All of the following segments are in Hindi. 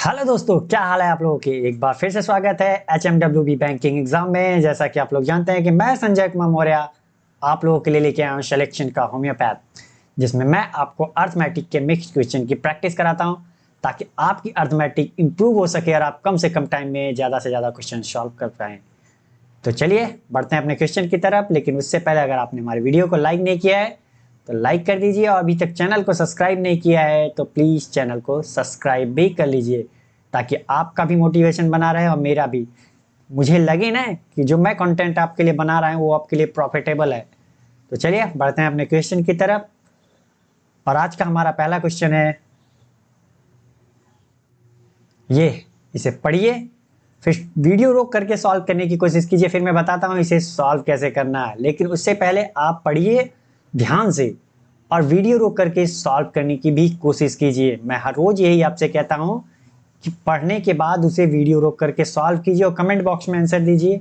हेलो दोस्तों, क्या हाल है आप लोगों के। एक बार फिर से स्वागत है HMWB बैंकिंग एग्जाम में। जैसा कि आप लोग जानते हैं कि मैं संजय कुमार मौर्य आप लोगों के लिए लेके आया हूँ सिलेक्शन का होम्योपैथ, जिसमें मैं आपको अर्थमेटिक के मिक्स क्वेश्चन की प्रैक्टिस कराता हूँ ताकि आपकी अर्थमेटिक इंप्रूव हो सके और आप कम से कम टाइम में ज़्यादा से ज़्यादा क्वेश्चन सॉल्व कर पाएँ। तो चलिए बढ़ते हैं अपने क्वेश्चन की तरफ। लेकिन उससे पहले अगर आपने हमारे वीडियो को लाइक नहीं किया है तो लाइक कर दीजिए, और अभी तक चैनल को सब्सक्राइब नहीं किया है तो प्लीज़ चैनल को सब्सक्राइब भी कर लीजिए, ताकि आपका भी मोटिवेशन बना रहे और मेरा भी। मुझे लगे ना कि जो मैं कंटेंट आपके लिए बना रहा हूँ वो आपके लिए प्रॉफिटेबल है। तो चलिए बढ़ते हैं अपने क्वेश्चन की तरफ। और आज का हमारा पहला क्वेश्चन है ये, इसे पढ़िए, फिर वीडियो रोक करके सॉल्व करने की कोशिश कीजिए, फिर मैं बताता हूँ इसे सॉल्व कैसे करना है। लेकिन उससे पहले आप पढ़िए ध्यान से और वीडियो रोक करके सॉल्व करने की भी कोशिश कीजिए। मैं हर रोज यही आपसे कहता हूँ कि पढ़ने के बाद उसे वीडियो रोक करके सॉल्व कीजिए और कमेंट बॉक्स में आंसर दीजिए,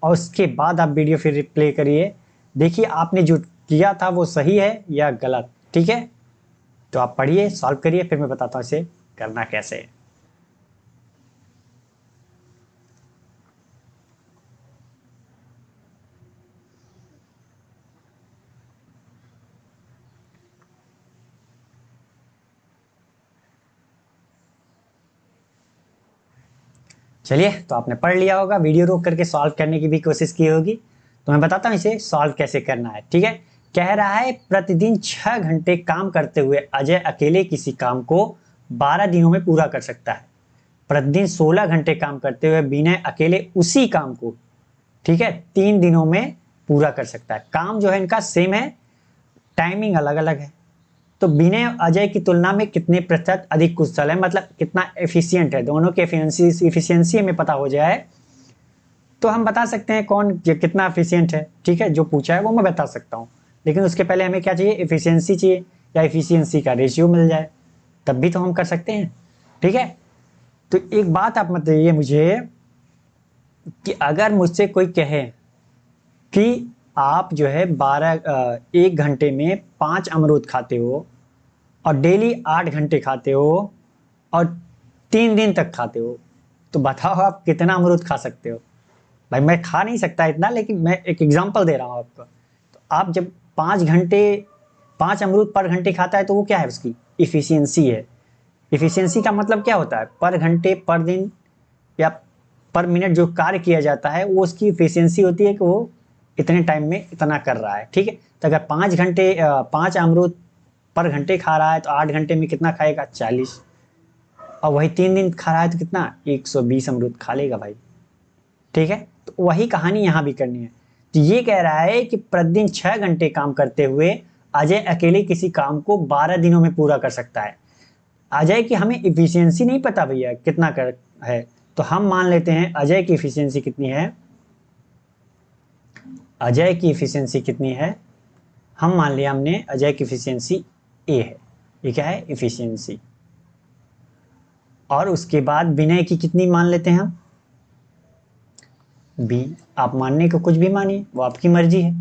और उसके बाद आप वीडियो फिर प्ले करिए। देखिए आपने जो किया था वो सही है या गलत। ठीक है, तो आप पढ़िए, सॉल्व करिए, फिर मैं बताता हूँ इसे करना कैसे है। चलिए, तो आपने पढ़ लिया होगा, वीडियो रोक करके सॉल्व करने की भी कोशिश की होगी। तो मैं बताता हूँ इसे सॉल्व कैसे करना है। ठीक है, कह रहा है प्रतिदिन 6 घंटे काम करते हुए अजय अकेले किसी काम को 12 दिनों में पूरा कर सकता है। प्रतिदिन 16 घंटे काम करते हुए विनय अकेले उसी काम को, ठीक है, 3 दिनों में पूरा कर सकता है। काम जो है इनका सेम है, टाइमिंग अलग अलग है। तो विनय अजय की तुलना में कितने प्रतिशत अधिक कुशल है, मतलब कितना एफिशिएंट है, दोनों के एफिशिएंसी में पता हो जाए तो हम बता सकते हैं कौन कितना एफिशिएंट है। ठीक है, जो पूछा है वो मैं बता सकता हूँ। लेकिन उसके पहले हमें क्या चाहिए, एफिशिएंसी चाहिए, या एफिशिएंसी का रेशियो मिल जाए तब भी तो हम कर सकते हैं। ठीक है, तो एक बात आप बताइए मुझे कि अगर मुझसे कोई कहे कि आप जो है 1 घंटे में 5 अमरूद खाते हो और डेली 8 घंटे खाते हो और 3 दिन तक खाते हो, तो बताओ आप कितना अमरूद खा सकते हो। भाई मैं खा नहीं सकता इतना, लेकिन मैं एक एग्जांपल दे रहा हूँ आपको। तो आप जब 5 घंटे 5 अमरूद पर घंटे खाता है तो वो क्या है, उसकी इफिशियंसी है। इफिशियंसी का मतलब क्या होता है, पर घंटे पर दिन या पर मिनट जो कार्य किया जाता है वो उसकी इफिशियंसी होती है कि वो इतने टाइम में इतना कर रहा है। ठीक है, तो अगर 5 घंटे 5 अमरूद पर घंटे खा रहा है तो 8 घंटे में कितना खाएगा, 40। और वही 3 दिन खा रहा है तो कितना, 120 अमरूद खा लेगा भाई। ठीक है, तो वही कहानी यहाँ भी करनी है। तो ये कह रहा है कि प्रतिदिन 6 घंटे काम करते हुए अजय अकेले किसी काम को 12 दिनों में पूरा कर सकता है। अजय की हमें इफिशियंसी नहीं पता भैया कितना कर है, तो हम मान लेते हैं अजय की इफिशियंसी कितनी है। अजय की इफिशियंसी कितनी है, हम मान लिया हमने अजय की इफिशियंसी ए है। ये क्या है, इफिशियंसी। और उसके बाद विनय की कितनी मान लेते हैं हम, बी। आप मानने को कुछ भी मानिए, वो आपकी मर्जी है,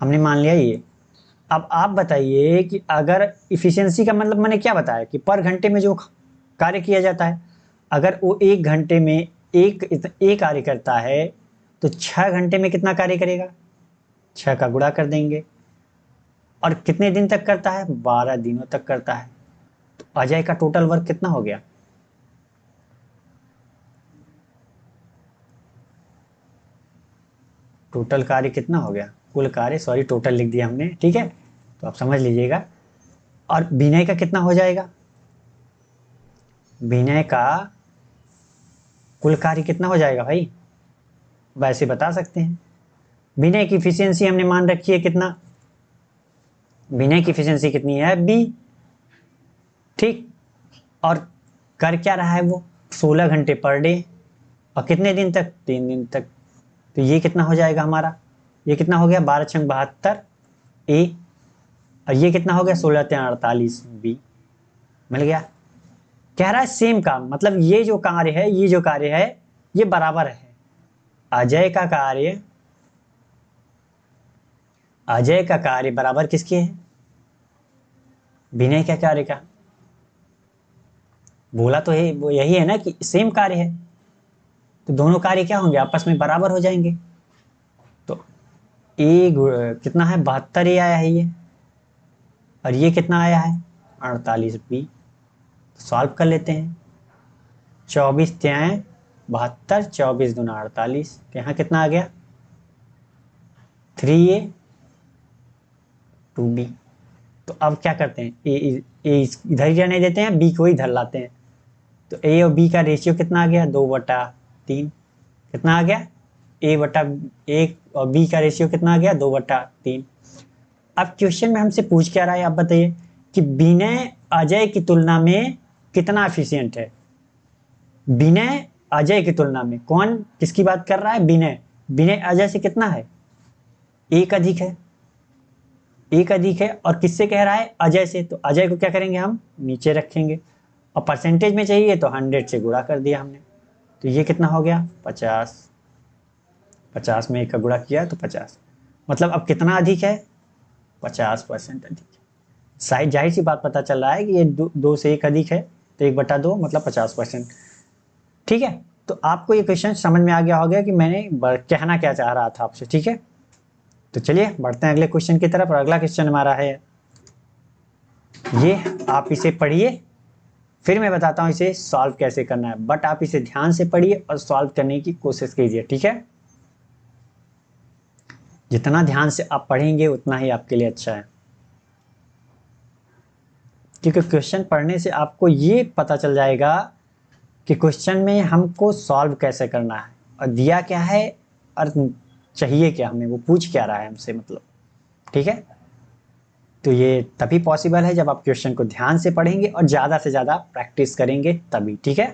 हमने मान लिया ये। अब आप बताइए कि अगर इफिशियंसी का मतलब मैंने क्या बताया कि पर घंटे में जो कार्य किया जाता है, अगर वो 1 घंटे में एक कार्य करता है तो 6 घंटे में कितना कार्य करेगा, 6 का गुणा कर देंगे। और कितने दिन तक करता है, 12 दिनों तक करता है। तो अजय का टोटल वर्क कितना हो गया, टोटल कार्य कितना हो गया, कुल कार्य, सॉरी टोटल लिख दिया हमने। ठीक है, तो आप समझ लीजिएगा। और विनय का कितना हो जाएगा, विनय का कुल कार्य कितना हो जाएगा भाई, वैसे बता सकते हैं। विनय की इफिशियंसी हमने मान रखी है कितना, विनय की इफिशियंसी कितनी है, बी। ठीक, और कर क्या रहा है वो, 16 घंटे पर डे, और कितने दिन तक, 3 दिन तक। तो ये कितना हो जाएगा हमारा, ये कितना हो गया, 12×6 = 72 ए। और ये कितना हो गया, 16×3 = 48 बी। मिल गया। कह रहा है सेम काम, मतलब ये जो कार्य है, ये जो कार्य है ये बराबर है। अजय का कार्य, अजय का कार्य बराबर किसके है, विनय का कार्य का। बोला तो है वो यही है ना कि सेम कार्य है, तो दोनों कार्य क्या होंगे, आपस में बराबर हो जाएंगे। तो कितना है, 72 ए आया है ये, और ये कितना आया है, 48 बी। सॉल्व कर लेते हैं। 24 त्याएं 72, 24 दूना 48, तो यहाँ कितना आ गया, 3a 2b। तो अब क्या करते हैं, ए इधर ही रहने देते हैं, बी को इधर लाते हैं। तो ए और बी का रेशियो कितना आ गया, 2/3। कितना आ गया, ए और बी का रेशियो कितना आ गया, 2/3। अब क्वेश्चन में हमसे पूछ क्या रहा है, आप बताइए कि विनय अजय की तुलना में कितना एफिशिएंट है। विनय अजय की तुलना में, कौन किसकी बात कर रहा है, विनय। विनय अजय से कितना है, एक अधिक है, एक अधिक है। और किससे कह रहा है, अजय से। तो अजय को क्या करेंगे, हम नीचे रखेंगे, और परसेंटेज में चाहिए तो 100 से गुणा कर दिया हमने। तो ये कितना हो गया, 50। 50 में एक का गुणा किया तो 50, मतलब अब कितना अधिक है, 50% अधिक है। साइड जाहिर सी बात पता चल रहा है कि ये दो से एक अधिक है, तो 1/2 मतलब 50%। ठीक है, तो आपको ये क्वेश्चन समझ में आ गया होगा कि मैंने कहना क्या चाह रहा था आपसे। ठीक है, तो चलिए बढ़ते हैं अगले क्वेश्चन की तरफ। और अगला क्वेश्चन हमारा है ये, आप इसे पढ़िए, फिर मैं बताता हूं इसे सॉल्व कैसे करना है, बट आप इसे ध्यान से पढ़िए और सॉल्व करने की कोशिश कीजिए। ठीक है, जितना ध्यान से आप पढ़ेंगे उतना ही आपके लिए अच्छा है, क्योंकि क्वेश्चन पढ़ने से आपको ये पता चल जाएगा कि क्वेश्चन में हमको सॉल्व कैसे करना है, और दिया क्या है और चाहिए क्या हमें, वो पूछ क्या रहा है हमसे, मतलब। ठीक है, तो ये तभी पॉसिबल है जब आप क्वेश्चन को ध्यान से पढ़ेंगे और ज़्यादा से ज़्यादा प्रैक्टिस करेंगे तभी। ठीक है,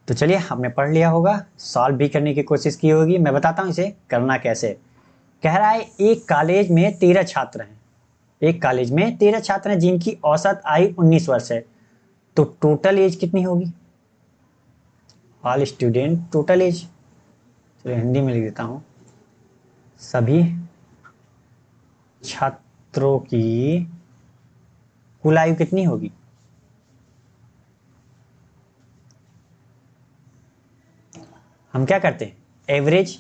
तो चलिए, आपने पढ़ लिया होगा, सॉल्व भी करने की कोशिश की होगी। मैं बताता हूँ इसे करना कैसे। कह रहा है एक कॉलेज में 13 छात्र हैं, एक कॉलेज में 13 छात्र हैं जिनकी औसत आयु 19 वर्ष है। तो टोटल एज कितनी होगी, ऑल स्टूडेंट टोटल एज। चलिए हिंदी में लिख देता हूँ, सभी छात्रों की कुल आयु कितनी होगी। हम क्या करते हैं, एवरेज।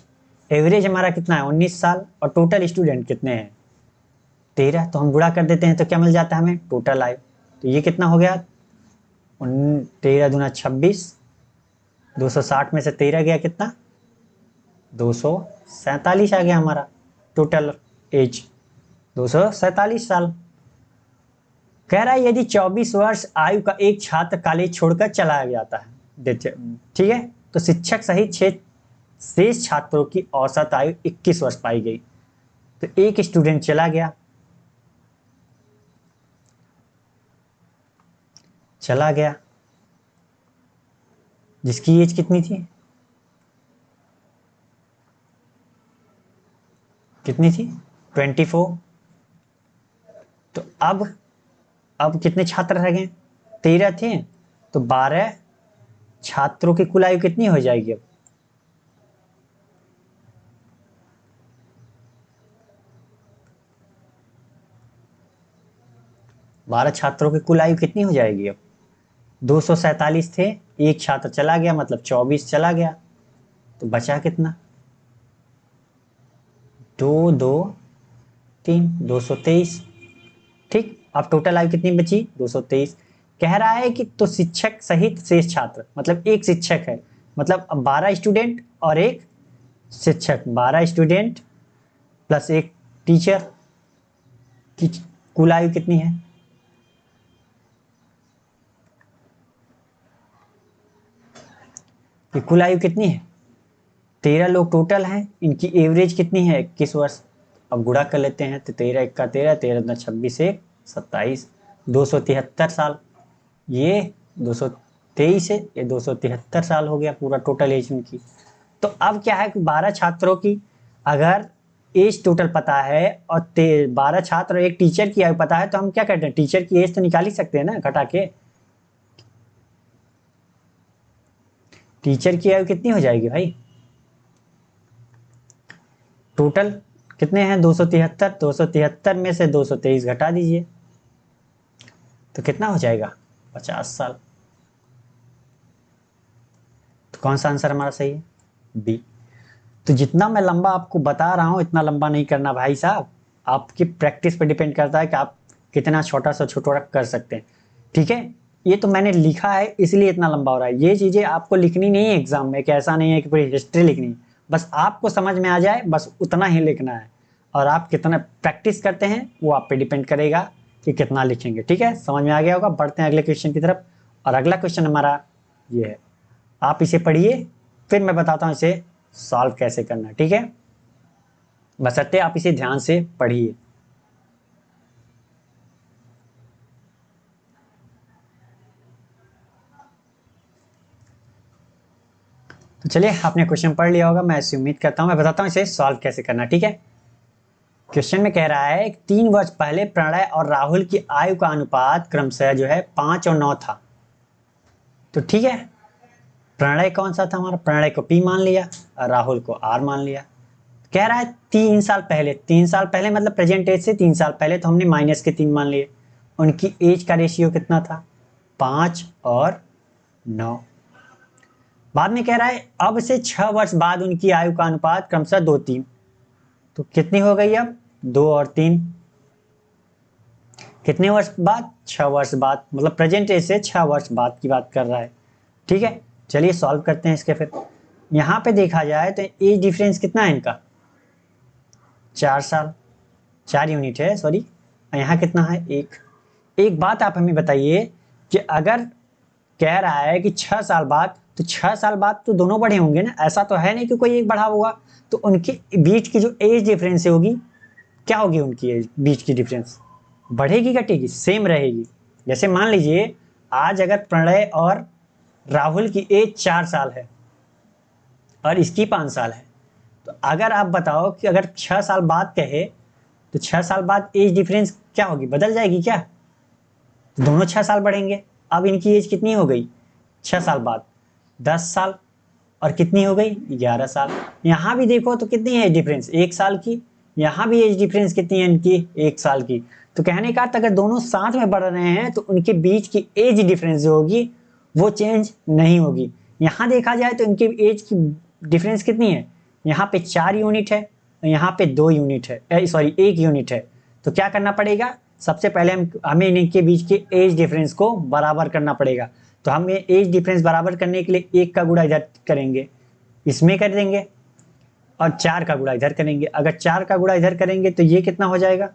एवरेज हमारा कितना है, 19 साल, और टोटल स्टूडेंट कितने हैं, 13। तो हम गुणा कर देते हैं तो क्या मिल जाता है हमें, टोटल आयु। तो ये कितना हो गया, 13 दूना 26, 260 में से 13 गया कितना, 247 आ गया हमारा टोटल एज, 247 साल। कह रहा है यदि 24 वर्ष आयु का एक छात्र कॉलेज छोड़कर चला जाता है, ठीक है, तो शिक्षक सहित 6 शेष छात्रों की औसत आयु 21 वर्ष पाई गई। तो एक स्टूडेंट चला गया, जिसकी एज कितनी थी, कितनी थी, 24। तो अब कितने छात्र रह गए, 13 थे, तो 12 छात्रों की कुल आयु कितनी हो जाएगी, अब 12 छात्रों की कुल आयु कितनी हो जाएगी, अब 247 थे, एक छात्र चला गया मतलब 24 चला गया, तो बचा कितना, 2 2 3, 223। ठीक, अब टोटल आयु कितनी बची, 223। कह रहा है कि तो शिक्षक सहित शेष छात्र, मतलब एक शिक्षक है, मतलब अब 12 स्टूडेंट और एक शिक्षक, 12 स्टूडेंट प्लस एक टीचर की कुल आयु कितनी है, कि कुल आयु कितनी है, 13 लोग टोटल हैं, इनकी एवरेज कितनी है, 21 वर्ष। अब गुणा कर लेते हैं, तो 13 1 का 13, 13 दूना 26, 1 27, 273 साल। ये 223 है, ये 273 साल हो गया पूरा टोटल एज उनकी। तो अब क्या है कि 12 छात्रों की अगर एज टोटल पता है और 12 छात्र और एक टीचर की आयु पता है, तो हम क्या करते हैं, टीचर की एज तो निकाल ही सकते हैं ना घटा के। टीचर की आयु कितनी हो जाएगी भाई? टोटल कितने हैं? 273। 273 में से 223 घटा दीजिए तो कितना हो जाएगा? 50 साल। तो कौन सा आंसर हमारा सही है? बी। तो जितना मैं लंबा आपको बता रहा हूं इतना लंबा नहीं करना भाई साहब, आपकी प्रैक्टिस पे डिपेंड करता है कि आप कितना छोटा सा छोटा कर सकते हैं। ठीक है, ये तो मैंने लिखा है इसलिए इतना लंबा हो रहा है। ये चीजें आपको लिखनी नहीं है एग्जाम में, कि ऐसा नहीं है कि पूरी हिस्ट्री लिखनी है, बस आपको समझ में आ जाए बस उतना ही लिखना है। और आप कितना प्रैक्टिस करते हैं वो आप पे डिपेंड करेगा कि कितना लिखेंगे। ठीक है, समझ में आ गया होगा। बढ़ते हैं अगले क्वेश्चन की तरफ। और अगला क्वेश्चन हमारा ये है, आप इसे पढ़िए फिर मैं बताता हूं इसे सॉल्व कैसे करना है। ठीक है, बशर्ते आप इसे ध्यान से पढ़िए। तो चलिए, आपने क्वेश्चन पढ़ लिया होगा, मैं ऐसी उम्मीद करता हूं। मैं बताता हूं इसे सॉल्व कैसे करना। ठीक है, क्वेश्चन में कह रहा है 3 वर्ष पहले प्रणय और राहुल की आयु का अनुपात क्रमशः जो है 5 और 9 था। तो ठीक है, प्रणय कौन सा था हमारा? प्रणय को P मान लिया और राहुल को R मान लिया। कह रहा है 3 साल पहले। 3 साल पहले मतलब प्रेजेंट एज से 3 साल पहले, तो हमने माइनस के 3 मान लिए। उनकी एज का रेशियो कितना था? 5 और 9। बाद में कह रहा है अब से 6 वर्ष बाद उनकी आयु का अनुपात क्रमशः 2-3। तो कितनी हो गई अब? 2 और 3। कितने वर्ष बाद? 6 वर्ष बाद, मतलब प्रेजेंट एज से 6 वर्ष बाद की बात कर रहा है। ठीक है, चलिए सॉल्व करते हैं इसके। फिर यहां पे देखा जाए तो एज डिफरेंस कितना है इनका? 4 साल, 4 यूनिट है, सॉरी। यहाँ कितना है? 1। एक बात आप हमें बताइए कि अगर कह रहा है कि 6 साल बाद, तो 6 साल बाद तो दोनों बढ़े होंगे ना, ऐसा तो है नहीं कि कोई एक बढ़ा होगा। तो उनके बीच की जो एज डिफरेंस होगी, क्या होगी उनकी एज बीच की डिफरेंस? बढ़ेगी घटेगी? सेम रहेगी। जैसे मान लीजिए आज अगर प्रणय और राहुल की एज 4 साल है और इसकी 5 साल है, तो अगर आप बताओ कि अगर 6 साल बाद कहे तो 6 साल बाद एज डिफरेंस क्या होगी? बदल जाएगी क्या? तो दोनों 6 साल बढ़ेंगे। अब इनकी एज कितनी हो गई 6 साल बाद? 10 साल। और कितनी हो गई? 11 साल। यहां भी देखो तो कितनी है एज डिफरेंस? 1 साल की। यहां भी एज डिफरेंस कितनी है इनकी? 1 साल की। तो कहने का अर्थ अगर दोनों साथ में बढ़ रहे हैं तो उनके बीच की एज डिफरेंस जो होगी वो चेंज नहीं होगी। यहां देखा जाए तो इनके एज की डिफरेंस कितनी है? यहाँ पे 4 यूनिट है, यहाँ पे 2 यूनिट है, सॉरी 1 यूनिट है। तो क्या करना पड़ेगा? सबसे पहले हमें इनके बीच के एज डिफरेंस को बराबर करना पड़ेगा। तो हम एज डिफरेंस बराबर करने के लिए 1 का गुणा इधर करेंगे, इसमें कर देंगे, और 4 का गुणा इधर करेंगे। अगर 4 का गुणा इधर करेंगे तो ये कितना हो जाएगा?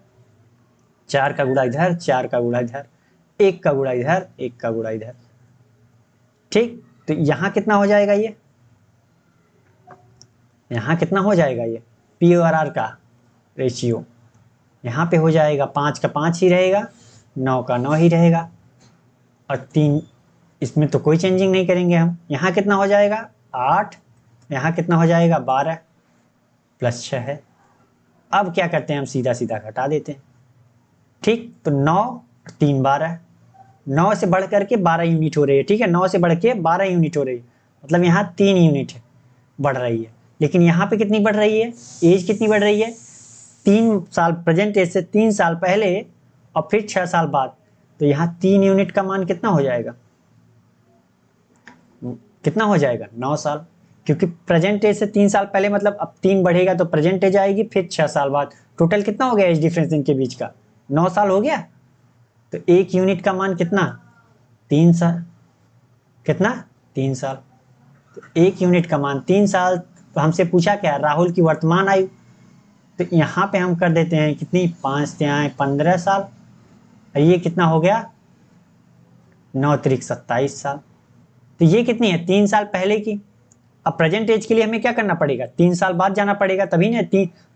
4 का गुणा इधर, 4 का गुणा इधर, 1 का गुणा इधर, 1 का गुणा इधर। ठीक, तो यहां कितना हो जाएगा? ये यहां कितना हो जाएगा? ये P और R का रेशियो यहाँ पे हो जाएगा 5 का 5 ही रहेगा, 9 का 9 ही रहेगा, और 3 इसमें तो कोई चेंजिंग नहीं करेंगे हम। यहाँ कितना हो जाएगा? 8। यहाँ कितना हो जाएगा? 12 प्लस 6 है। अब क्या करते हैं हम? सीधा सीधा घटा देते हैं। ठीक, तो 9 और 3 12, 9 से बढ़ करके 12 यूनिट हो रही है। ठीक है, 9 से बढ़ के 12 यूनिट हो रही है, मतलब यहाँ 3 यूनिट बढ़ रही है। लेकिन यहाँ पे कितनी बढ़ रही है? एज कितनी बढ़ रही है? 3 साल प्रेजेंट एज से 3 साल पहले और फिर 6 साल बाद। तो यहाँ 3 यूनिट का मान कितना हो जाएगा? कितना हो जाएगा? 9 साल। क्योंकि प्रेजेंट एज से 3 साल पहले मतलब अब 3 बढ़ेगा तो प्रेजेंट एज आएगी, फिर 6 साल बाद। टोटल कितना हो गया एज डिफरेंस इनके बीच का? 9 साल हो गया। तो 1 यूनिट का मान कितना? 3 साल। कितना? 3 साल। तो 1 यूनिट का मान 3 साल। तो हमसे पूछा क्या? राहुल की वर्तमान आयु। तो यहाँ पे हम कर देते हैं कितनी? 5 तिहाई 15 साल। और ये कितना हो गया? 9 त्रिक 27 साल। तो ये कितनी है? 3 साल पहले की। अब प्रेजेंट एज के लिए हमें क्या करना पड़ेगा? 3 साल बाद जाना पड़ेगा तभी ना।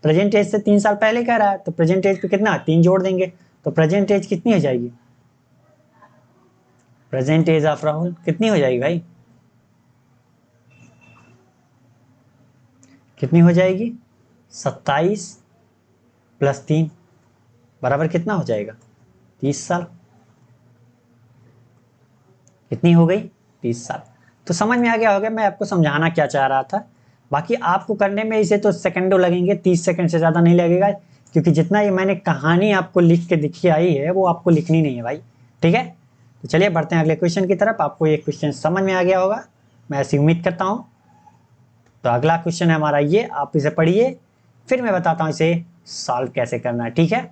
प्रेजेंट एज से 3 साल पहले कह रहा है, तो प्रेजेंट एज पे कितना? 3 जोड़ देंगे। तो प्रेजेंट एज कितनी हो जाएगी? प्रेजेंट एज ऑफ राहुल कितनी हो जाएगी भाई? कितनी हो जाएगी? 27 प्लस 3 बराबर कितना हो जाएगा? 30 साल। कितनी हो गई? 30 साल। तो समझ में आ गया होगा मैं आपको समझाना क्या चाह रहा था। बाकी आपको करने में इसे तो सेकंडों लगेंगे, 30 सेकंड से ज़्यादा नहीं लगेगा, क्योंकि जितना ये मैंने कहानी आपको लिख के दिखी आई है वो आपको लिखनी नहीं है भाई, ठीक है। तो चलिए बढ़ते हैं अगले क्वेश्चन की तरफ। आपको ये क्वेश्चन समझ में आ गया होगा, मैं ऐसी उम्मीद करता हूँ। तो अगला क्वेश्चन है हमारा ये, आप इसे पढ़िए, फिर मैं बताता हूँ इसे सॉल्व कैसे करना है, ठीक है।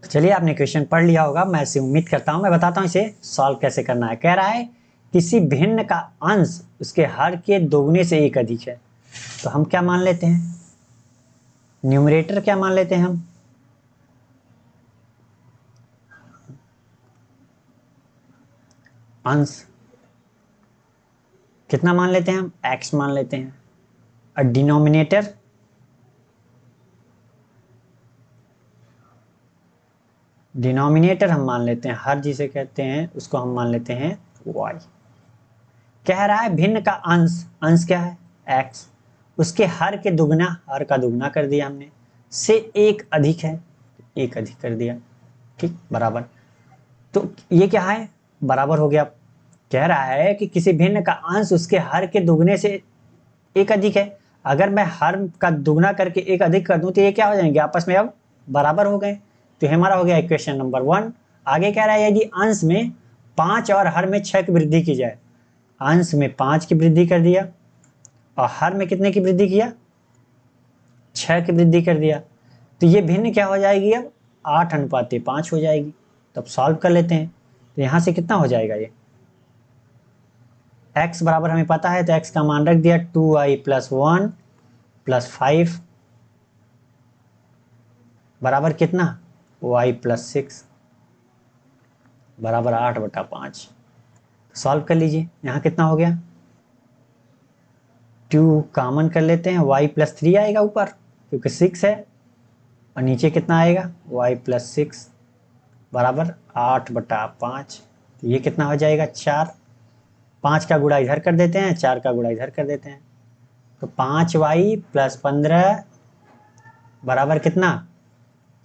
चलिए आपने क्वेश्चन पढ़ लिया होगा, मैं ऐसे उम्मीद करता हूं। मैं बताता हूं इसे सॉल्व कैसे करना है। कह रहा है किसी भिन्न का अंश उसके हर के दोगुने से एक अधिक है। तो हम क्या मान लेते हैं, न्यूमरेटर क्या मान लेते हैं हम, अंश कितना मान लेते हैं हम, x मान लेते हैं। और डिनोमिनेटर डिनोमिनेटर हम मान लेते हैं, हर जिसे कहते हैं उसको हम मान लेते हैं y। कह रहा है भिन्न का अंश, अंश क्या है x, उसके हर के दुगना, हर का दुगना कर दिया हमने, से एक अधिक है, एक अधिक कर दिया, ठीक, बराबर। तो ये क्या है, बराबर हो गया। कह रहा है कि किसी भिन्न का अंश उसके हर के दुगने से एक अधिक है। अगर मैं हर का दुगना करके एक अधिक कर दूं तो ये क्या हो जाएंगे, आपस में अब बराबर हो गए। तो ये हमारा हो गया इक्वेशन नंबर 1। आगे कह रहा है यदि अंश में 5 और हर में 6 की वृद्धि की जाए, अंश में 5 की वृद्धि कर दिया और हर में कितने की वृद्धि किया, 6 की वृद्धि कर दिया, तो ये भिन्न क्या हो जाएगी, अब 8:5 हो जाएगी। तब सॉल्व कर लेते हैं। तो यहां से कितना हो जाएगा, ये x बराबर हमें पता है, तो x का मान रख दिया 2i + 1 + 5 बराबर कितना, y + 6 बराबर 8/5। सॉल्व कर लीजिए, यहाँ कितना हो गया, 2 कॉमन कर लेते हैं, y + 3 आएगा ऊपर क्योंकि 6 है, और नीचे कितना आएगा, y + 6 बराबर 8/5। तो ये कितना हो जाएगा, 4। 5 का गुणा इधर कर देते हैं, 4 का गुणा इधर कर देते हैं, तो 5y + 15 बराबर कितना,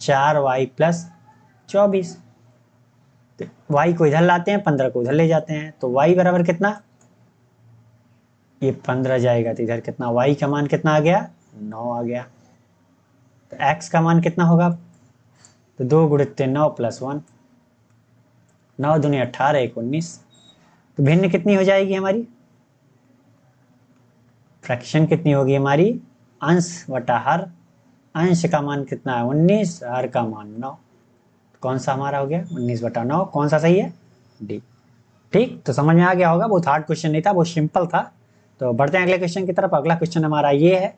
4y + 24। तो y को इधर लाते हैं, 15 को उधर ले जाते हैं, तो y बराबर कितना, ये 15 जाएगा तो इधर कितना, y का मान कितना आ गया, 9 आ गया। तो x का मान कितना होगा, तो 2 × 9 + 1, 9 दूनी 18, 1 19। तो भिन्न कितनी हो जाएगी हमारी, फ्रैक्शन कितनी होगी हमारी, अंश बटा हर, अंश का मान कितना है 19, हर का मान 9। कौन सा हमारा हो गया, 19/9, कौन सा सही है, डी। ठीक, तो समझ में आ गया होगा, बहुत हार्ड क्वेश्चन नहीं था, बहुत सिंपल था। तो बढ़ते हैं अगले क्वेश्चन की तरफ। अगला क्वेश्चन हमारा ये है,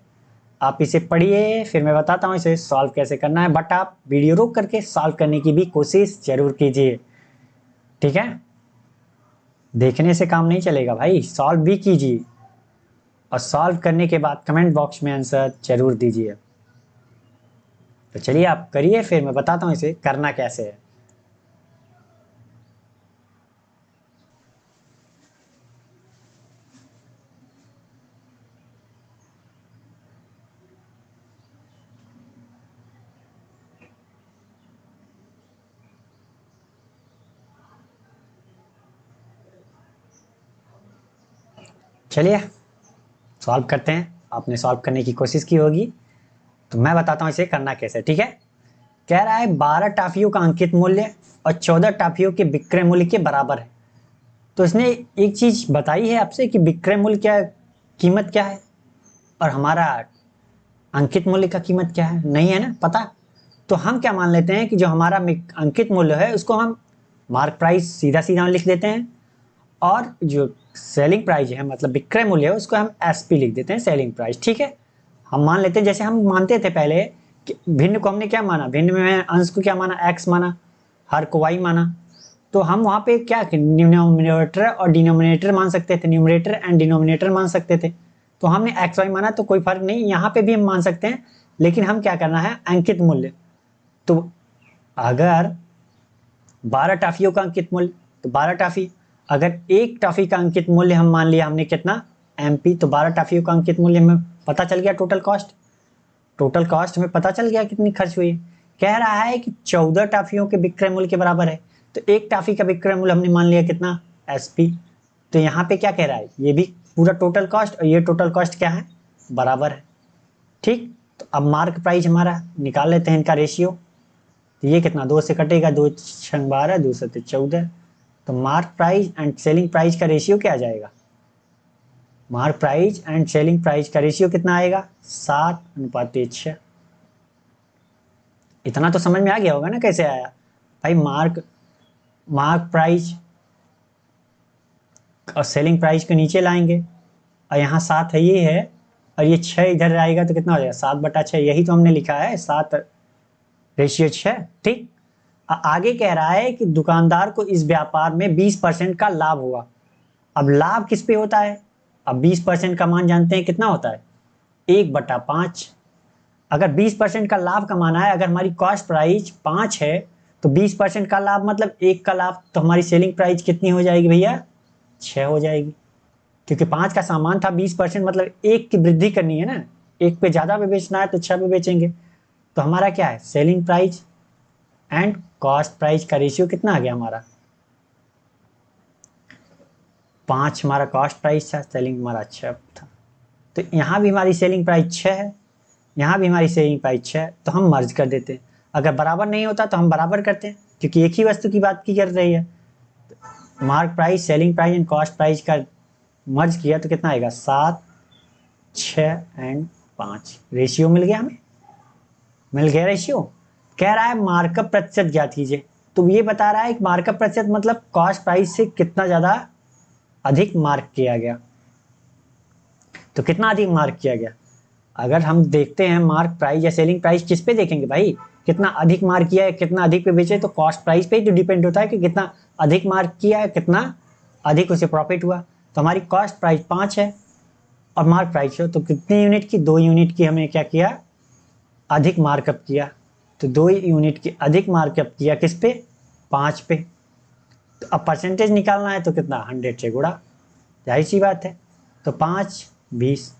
आप इसे पढ़िए, फिर मैं बताता हूँ इसे सॉल्व कैसे करना है, बट आप वीडियो रोक करके सॉल्व करने की भी कोशिश जरूर कीजिए, ठीक है। देखने से काम नहीं चलेगा भाई, सॉल्व भी कीजिए, और सॉल्व करने के बाद कमेंट बॉक्स में आंसर जरूर दीजिए। तो चलिए आप करिए, फिर मैं बताता हूँ इसे करना कैसे है। चलिए सॉल्व करते हैं, आपने सॉल्व करने की कोशिश की होगी, तो मैं बताता हूँ इसे करना कैसे, ठीक है। कह रहा है 12 टॉफियों का अंकित मूल्य और 14 टॉफियों के विक्रय मूल्य के बराबर है। तो इसने एक चीज बताई है आपसे कि विक्रय मूल्य क्या, कीमत क्या है, और हमारा अंकित मूल्य का कीमत क्या है, नहीं है ना पता। तो हम क्या मान लेते हैं कि जो हमारा अंकित मूल्य है उसको हम मार्क प्राइस सीधा सीधा लिख देते हैं, और जो सेलिंग प्राइस है मतलब विक्रय मूल्य है उसको हम एसपी लिख देते हैं, सेलिंग प्राइस, ठीक है। हम मान लेते हैं, जैसे हम मानते थे पहले कि भिन्न को हमने क्या माना, भिन्न में अंश को क्या माना, x माना, हर को y माना। तो हम वहां पे क्या, न्यूमरेटर और डिनोमिनेटर मान सकते थे, न्यूमरेटर एंड डिनोमिनेटर मान सकते थे। तो हमने एक्स वाई माना, तो कोई फर्क नहीं, यहाँ पे भी हम मान सकते हैं, लेकिन हम क्या करना है, अंकित मूल्य। तो अगर 12 टॉफियों का अंकित मूल्य, तो 12 टॉफी, अगर एक टॉफी का अंकित मूल्य हम मान लिया हमने कितना, MP, तो 12 टॉफियों का अंकित मूल्य हमें पता चल गया टोटल कॉस्ट। टोटल कॉस्ट हमें पता चल गया कितनी खर्च हुई है। कह रहा है कि 14 टॉफियों के विक्रय मूल्य के बराबर है, तो एक टॉफी का विक्रय मूल्य हमने मान लिया कितना, SP। तो यहाँ पे क्या कह रहा है, ये भी पूरा टोटल कॉस्ट और ये टोटल कॉस्ट क्या है, बराबर है। ठीक, तो अब मार्क प्राइस हमारा निकाल लेते हैं इनका रेशियो। तो ये कितना, 2 से कटेगा, 2 छंग 12, 2 सत्ते 14। तो mark price and selling price का रेशियो क्या आ जाएगा, mark price and selling price का रेशियो कितना आएगा, 7:6। इतना तो समझ में आ गया होगा ना कैसे आया भाई। मार्क मार्क प्राइस और सेलिंग प्राइस को नीचे लाएंगे और यहाँ 7 है, ये है, और ये 6 इधर आएगा तो कितना हो जाएगा, 7/6। यही तो हमने लिखा है, 7:6। ठीक, आगे कह रहा है कि दुकानदार को इस व्यापार में 20% का लाभ हुआ। अब लाभ किस पे होता है, अब 20% का मान जानते हैं कितना होता है, 1/5। अगर 20% का लाभ कमाना है, अगर हमारी कॉस्ट प्राइस 5 है तो 20% का लाभ मतलब 1 का लाभ, तो हमारी सेलिंग प्राइस कितनी हो जाएगी भैया, 6 हो जाएगी। क्योंकि 5 का सामान था, 20% मतलब 1 की वृद्धि करनी है ना, 1 पे ज्यादा पे बेचना है तो 6 पे बेचेंगे। तो हमारा क्या है, selling price and cost price का रेशियो कितना आ गया हमारा, 5 हमारा कॉस्ट प्राइस था, सेलिंग हमारा 6 था। तो यहाँ भी हमारी सेलिंग प्राइस 6 है, यहाँ भी हमारी सेलिंग प्राइस 6 है, तो हम मर्ज कर देते हैं। अगर बराबर नहीं होता तो हम बराबर करते हैं, क्योंकि एक ही वस्तु की बात की कर रही है। Mark price, selling price and cost price का मर्ज किया तो कितना आएगा, 7, 6 एंड 5। रेशियो मिल गया हमें, मिल गया रेशियो। कह रहा है मार्कअप प्रतिशत ज्ञात कीजिए। तो ये बता रहा है कि मार्कअप प्रतिशत मतलब कॉस्ट प्राइस से कितना ज्यादा अधिक मार्क किया गया। तो कितना अधिक मार्क किया गया, अगर हम देखते हैं मार्क प्राइस या सेलिंग प्राइस किस पे देखेंगे भाई, कितना अधिक मार्क किया है, कितना अधिक पे बेचे, तो कॉस्ट प्राइस पे ही तो डिपेंड होता है कि कितना अधिक मार्क किया है, कितना अधिक उसे प्रॉफिट हुआ। तो हमारी कॉस्ट प्राइस 5 है और मार्क प्राइस है, तो कितनी यूनिट की, 2 यूनिट की हमने क्या किया, अधिक मार्कअप किया। तो 2 यूनिट की अधिक मार्कअप किया किस पे, 5 पे। तो अब परसेंटेज निकालना है तो कितना, 100 से गुणा, जाहिर सी बात है। तो 5, 20,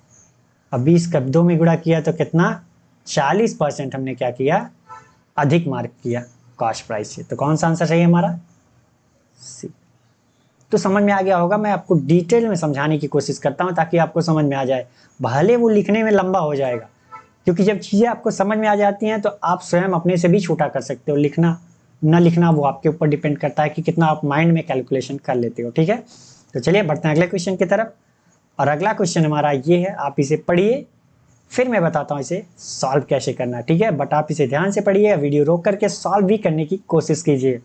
अब 20 का 2 में गुणा किया तो कितना, 40% हमने क्या किया, अधिक मार्क किया कॉस्ट प्राइस से। तो कौन सा आंसर सही है हमारा, सी। तो समझ में आ गया होगा, मैं आपको डिटेल में समझाने की कोशिश करता हूं ताकि आपको समझ में आ जाए, भले वो लिखने में लंबा हो जाएगा, क्योंकि जब चीजें आपको समझ में आ जाती हैं तो आप स्वयं अपने से भी छोटा कर सकते हो। लिखना न लिखना वो आपके ऊपर डिपेंड करता है कि कितना आप माइंड में कैलकुलेशन कर लेते हो। ठीक है, तो चलिए बढ़ते हैं अगले क्वेश्चन की तरफ। और अगला क्वेश्चन हमारा ये है, आप इसे पढ़िए, फिर मैं बताता हूँ इसे सॉल्व कैसे करना है। ठीक है, बट आप इसे ध्यान से पढ़िए, वीडियो रोक करके सॉल्व भी करने की कोशिश कीजिए।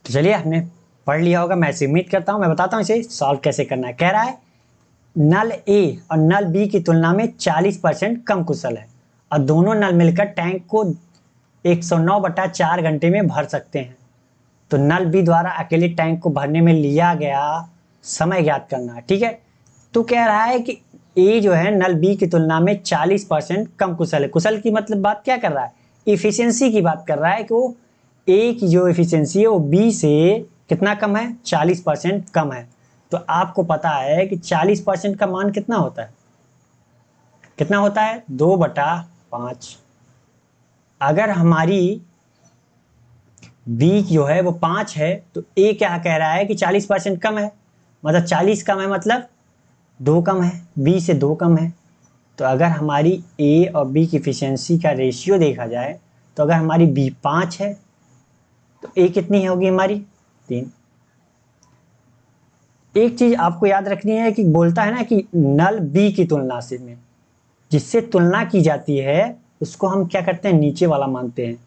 तो चलिए, आपने पढ़ लिया होगा, मैं ऐसे उम्मीद करता हूँ। मैं बताता हूँ इसे सॉल्व कैसे करना है। कह रहा है नल ए और नल बी की तुलना में 40% कम कुशल है और दोनों नल मिलकर टैंक को 109/4 घंटे में भर सकते हैं। तो नल बी द्वारा अकेले टैंक को भरने में लिया गया समय ज्ञात करना है। ठीक है, तो कह रहा है कि ए जो है नल बी की तुलना में 40% कम कुशल है। कुशल की मतलब बात क्या कर रहा है, इफिशियंसी की बात कर रहा है कि वो ए की जो इफिशियंसी है वो बी से कितना कम है, 40% कम है। तो आपको पता है कि 40% का मान कितना होता है, कितना होता है, 2/5। अगर हमारी बी जो है वो 5 है तो ए क्या कह रहा है कि 40% कम है, मतलब 40 कम है मतलब 2 कम है, बी से 2 कम है। तो अगर हमारी ए और बी की इफिशियंसी का रेशियो देखा जाए तो अगर हमारी बी 5 है तो ए कितनी होगी हमारी, 3। एक चीज आपको याद रखनी है कि बोलता है ना कि नल बी की तुलना से में, जिससे तुलना की जाती है उसको हम क्या करते हैं, नीचे वाला मानते हैं,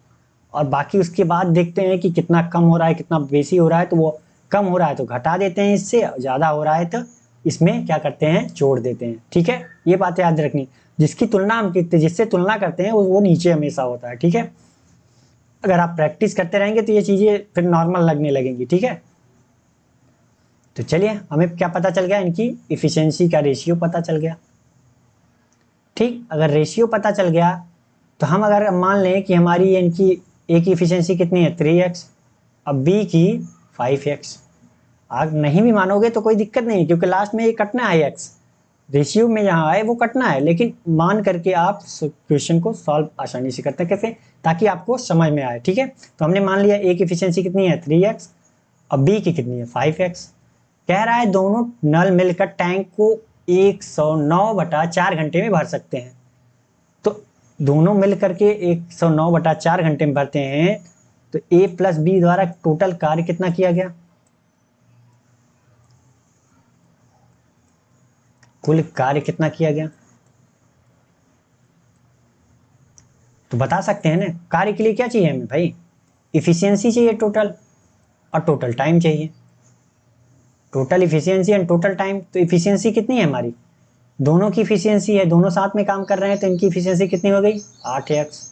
और बाकी उसके बाद देखते हैं कि कितना कम हो रहा है, कितना बेसी हो रहा है, तो वो कम हो रहा है तो घटा देते हैं इससे, ज्यादा हो रहा है तो इसमें क्या करते हैं, जोड़ देते हैं। ठीक है, ये बात याद रखनी, जिसकी तुलना हम करते, जिससे तुलना करते हैं वो नीचे हमेशा होता है। ठीक है, अगर आप प्रैक्टिस करते रहेंगे तो ये चीजें फिर नॉर्मल लगने लगेंगी। ठीक है, तो चलिए हमें क्या पता चल गया, इनकी इफिशियंसी का रेशियो पता चल गया। ठीक, अगर रेशियो पता चल गया तो हम अगर मान लें कि हमारी इनकी ए की इफिशियंसी कितनी है 3x, अब बी की 5x। आप नहीं भी मानोगे तो कोई दिक्कत नहीं, क्योंकि लास्ट में ये कटना है x, रेशियो में जहाँ आए वो कटना है, लेकिन मान करके आप क्वेश्चन को सॉल्व आसानी से करते हैं। कैसे? ताकि आपको समझ में आए। ठीक है, तो हमने मान लिया ए की इफिशियंसी कितनी है 3x, अब बी की कितनी है 5x। कह रहा है दोनों नल मिलकर टैंक को 109/4 घंटे में भर सकते हैं। तो दोनों मिल करके 109/4 घंटे में भरते हैं, तो ए प्लस बी द्वारा टोटल कार्य कितना किया गया, कुल कार्य कितना किया गया, तो बता सकते हैं ना। कार्य के लिए क्या चाहिए हमें भाई, इफिशियंसी चाहिए टोटल, और टोटल टाइम चाहिए। Total efficiency and total time, तो इफिशियंसी कितनी है हमारी, दोनों की इफिशियंसी है, दोनों साथ में काम कर रहे हैं, तो इनकी इफिशियंसी कितनी हो गई 8x,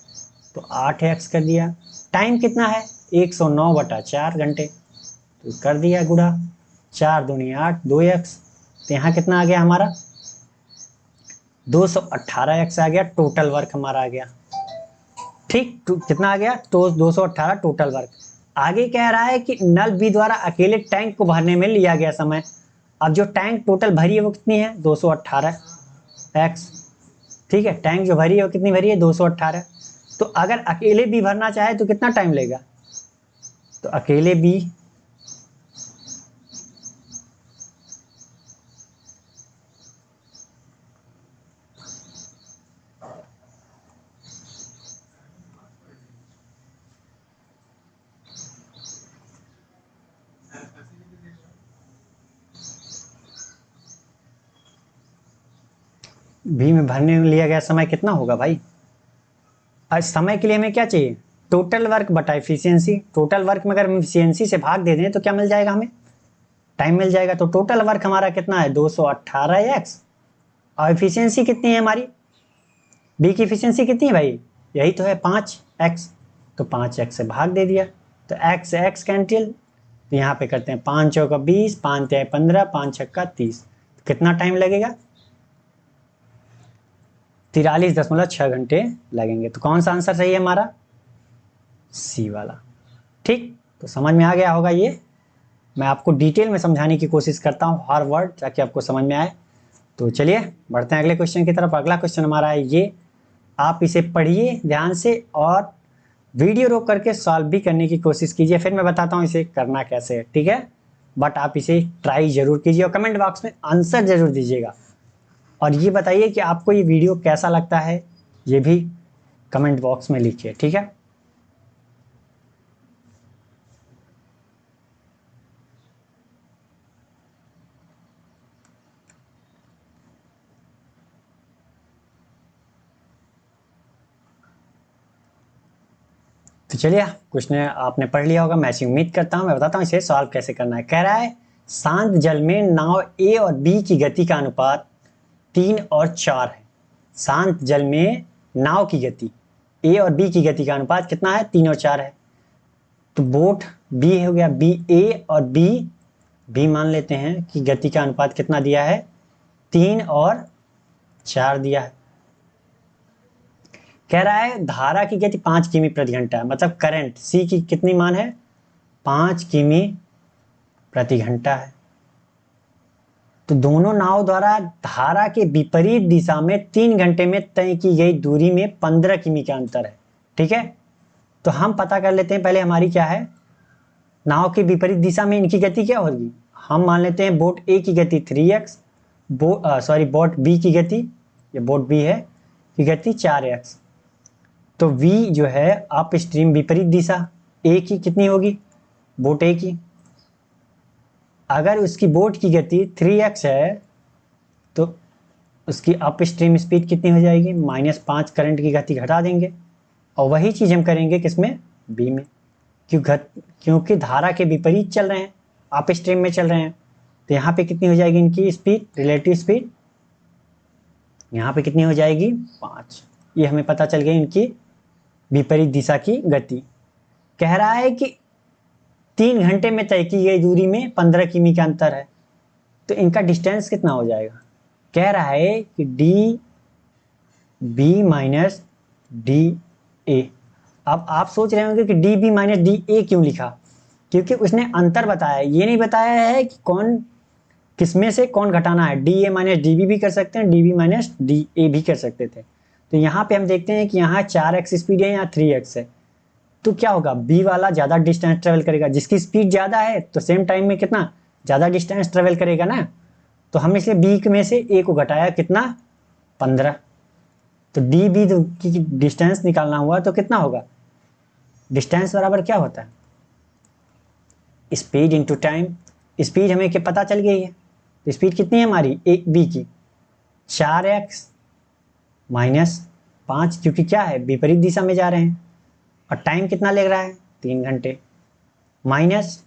तो 8x कर दिया। टाइम कितना है 109/4 घंटे, तो कर दिया गुणा, 4 दूनी 8, 2x, तो यहाँ कितना आ गया हमारा 218x आ गया, टोटल वर्क हमारा आ गया। ठीक, कितना आ गया तो 218 टोटल वर्क। आगे कह रहा है कि नल बी द्वारा अकेले टैंक को भरने में लिया गया समय। अब जो टैंक टोटल भरी है वो कितनी है 218x। ठीक है, टैंक जो भरी है वो कितनी भरी है 218। तो अगर अकेले बी भरना चाहे तो कितना टाइम लेगा, तो अकेले बी बी में भरने में लिया गया समय कितना होगा भाई। आज समय के लिए हमें क्या चाहिए, टोटल वर्क बटा इफिशियंसी। टोटल वर्क में अगर हम इफिशियंसी से भाग दे दें तो क्या मिल जाएगा हमें, टाइम मिल जाएगा। तो टोटल वर्क हमारा कितना है 218x, और इफिशियंसी कितनी है हमारी, बी की इफिशियंसी कितनी है भाई, यही तो है 5x, तो 5x से भाग दे दिया, तो x x कैंसिल, तो यहाँ पे करते हैं 5 चौका 20, 5 तिहाई 15, 5 छक्का 30, कितना टाइम लगेगा 43.6 घंटे लगेंगे। तो कौन सा आंसर सही है हमारा, सी वाला। ठीक, तो समझ में आ गया होगा। ये मैं आपको डिटेल में समझाने की कोशिश करता हूँ हर वर्ड, ताकि आपको समझ में आए। तो चलिए बढ़ते हैं अगले क्वेश्चन की तरफ। अगला क्वेश्चन हमारा है ये, आप इसे पढ़िए ध्यान से और वीडियो रोक करके सॉल्व भी करने की कोशिश कीजिए, फिर मैं बताता हूँ इसे करना कैसे है। ठीक है, बट आप इसे ट्राई जरूर कीजिए और कमेंट बॉक्स में आंसर जरूर दीजिएगा। और ये बताइए कि आपको ये वीडियो कैसा लगता है, ये भी कमेंट बॉक्स में लिखिए। ठीक है, तो चलिए क्वेश्चन आपने पढ़ लिया होगा, मैं ऐसी उम्मीद करता हूँ। मैं बताता हूँ इसे सॉल्व कैसे करना है। कह रहा है शांत जल में नाव ए और बी की गति का अनुपात 3 और 4 है। शांत जल में नाव की गति ए और बी की गति का अनुपात कितना है 3 और 4 है। तो बोट बी हो गया, बी ए और बी मान लेते हैं कि गति का अनुपात कितना दिया है 3 और 4 दिया है। कह रहा है धारा की गति 5 किमी प्रति घंटा है, मतलब करंट सी की कितनी मान है 5 किमी प्रति घंटा है। तो दोनों नाव द्वारा धारा के विपरीत दिशा में 3 घंटे में तय की गई दूरी में 15 किमी का अंतर है। ठीक है, तो हम पता कर लेते हैं पहले हमारी क्या है, नाव के विपरीत दिशा में इनकी गति क्या होगी। हम मान लेते हैं बोट ए की गति 3x, बोट बी की गति, ये बोट बी है, की गति 4x। तो v जो है अप स्ट्रीम विपरीत दिशा, ए की कितनी होगी बोट ए की, अगर उसकी बोट की गति 3x है तो उसकी अप स्ट्रीम स्पीड कितनी हो जाएगी -5, करंट की गति घटा देंगे। और वही चीज़ हम करेंगे किसमें बी में, क्योंकि धारा के विपरीत चल रहे हैं, अप स्ट्रीम में चल रहे हैं। तो यहाँ पे कितनी हो जाएगी इनकी स्पीड, रिलेटिव स्पीड, यहाँ पे कितनी हो जाएगी 5। ये हमें पता चल गई इनकी विपरीत दिशा की गति। कह रहा है कि 3 घंटे में तय की गई दूरी में 15 किमी का अंतर है। तो इनका डिस्टेंस कितना हो जाएगा, कह रहा है कि D B minus D A. अब आप सोच रहे होंगे कि D B minus D A क्यों लिखा, क्योंकि उसने अंतर बताया, ये नहीं बताया है कि कौन किसमें से कौन घटाना है। D A minus D B भी कर सकते हैं, D B minus D A भी कर सकते थे। तो यहाँ पे हम देखते हैं कि यहाँ 4x स्पीड है, यहाँ 3x है, तो क्या होगा, बी वाला ज़्यादा डिस्टेंस ट्रेवल करेगा, जिसकी स्पीड ज़्यादा है तो सेम टाइम में कितना ज़्यादा डिस्टेंस ट्रेवल करेगा ना। तो हम इसलिए बी में से ए को घटाया, कितना 15। तो डी बी की डिस्टेंस निकालना हुआ तो कितना होगा, डिस्टेंस बराबर क्या होता है, स्पीड इंटू टाइम। स्पीड हमें क्या पता चल गई है, तो स्पीड कितनी है हमारी ए बी की, 4x माइनस 5, क्योंकि क्या है विपरीत दिशा में जा रहे हैं, और टाइम कितना लग रहा है 3 घंटे, माइनस,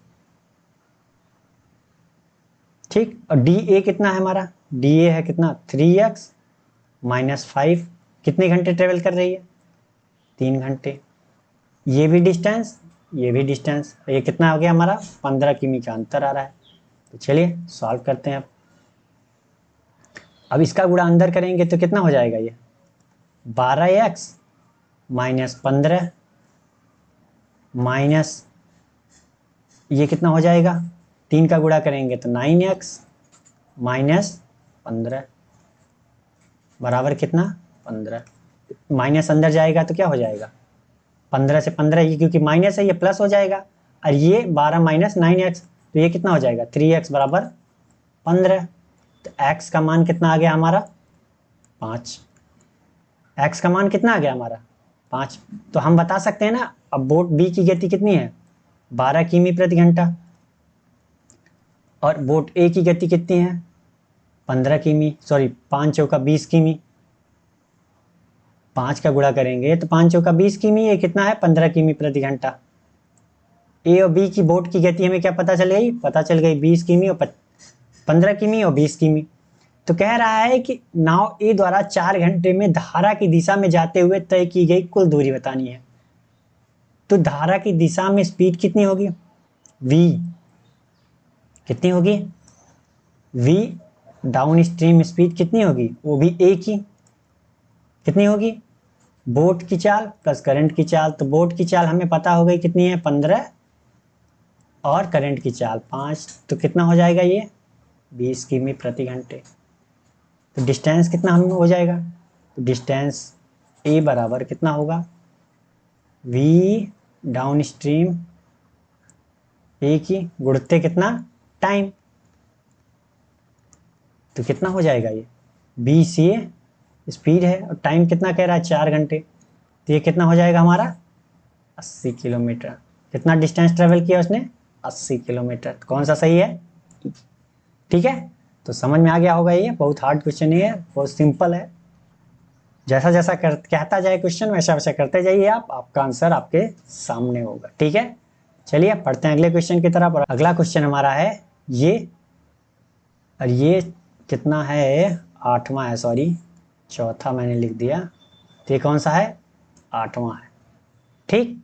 ठीक। और डी ए कितना है हमारा, डी ए है कितना 3x माइनस 5, कितने घंटे ट्रेवल कर रही है 3 घंटे। ये भी डिस्टेंस, ये भी डिस्टेंस, ये कितना हो गया हमारा 15 किमी का अंतर आ रहा है। तो चलिए सॉल्व करते हैं। अब इसका गुणा अंदर करेंगे तो कितना हो जाएगा, ये 12x माइनस 15 माइनस ये कितना हो जाएगा, 3 का गुणा करेंगे तो 9x माइनस 15 बराबर कितना 15। माइनस अंदर जाएगा तो क्या हो जाएगा, 15 से 15, ये क्योंकि माइनस है ये प्लस हो जाएगा, और ये 12 माइनस 9x, तो ये कितना हो जाएगा 3x बराबर 15। तो x का मान कितना आ गया हमारा 5, x का मान कितना आ गया हमारा 5। तो हम बता सकते हैं ना, अब बोट बी की गति कितनी है 12 किमी प्रति घंटा, और बोट ए की गति कितनी है 15 किमी, सॉरी 5 चौका 20 किमी, 5 का गुणा करेंगे तो 5 चौका 20 किमी, ये कितना है 15 किमी प्रति घंटा। ए और बी की बोट की गति हमें क्या पता चल गई, पता चल गई 20 किमी और 15 किमी और 20 किमी। तो कह रहा है कि नाव ए द्वारा 4 घंटे में धारा की दिशा में जाते हुए तय की गई कुल दूरी बतानी है। तो धारा की दिशा में स्पीड कितनी होगी, v कितनी होगी, v डाउन स्ट्रीम स्पीड कितनी होगी, वो भी ए की कितनी होगी, बोट की चाल प्लस करंट की चाल। तो बोट की चाल हमें पता हो गई कितनी है 15, और करंट की चाल 5, तो कितना हो जाएगा ये 20 किमी प्रति घंटे। तो डिस्टेंस कितना हम हो जाएगा, तो डिस्टेंस ए बराबर कितना होगा, v डाउन स्ट्रीम ए की गुणते कितना टाइम, तो कितना हो जाएगा ये बी सी स्पीड है और टाइम कितना कह रहा है 4 घंटे, तो ये कितना हो जाएगा हमारा 80 किलोमीटर। कितना डिस्टेंस ट्रेवल किया उसने 80 किलोमीटर। तो कौन सा सही है, ठीक है। तो समझ में आ गया होगा, ये बहुत हार्ड क्वेश्चन नहीं है, बहुत सिंपल है। जैसा जैसा कहता जाए क्वेश्चन वैसा वैसा करते जाइए आप, आपका आंसर आपके सामने होगा, ठीक है। चलिए पढ़ते हैं अगले क्वेश्चन की तरफ। और अगला क्वेश्चन हमारा है ये, और ये कितना है 8वां है, सॉरी 4था मैंने लिख दिया, तो ये कौन सा है 8वां है, ठीक।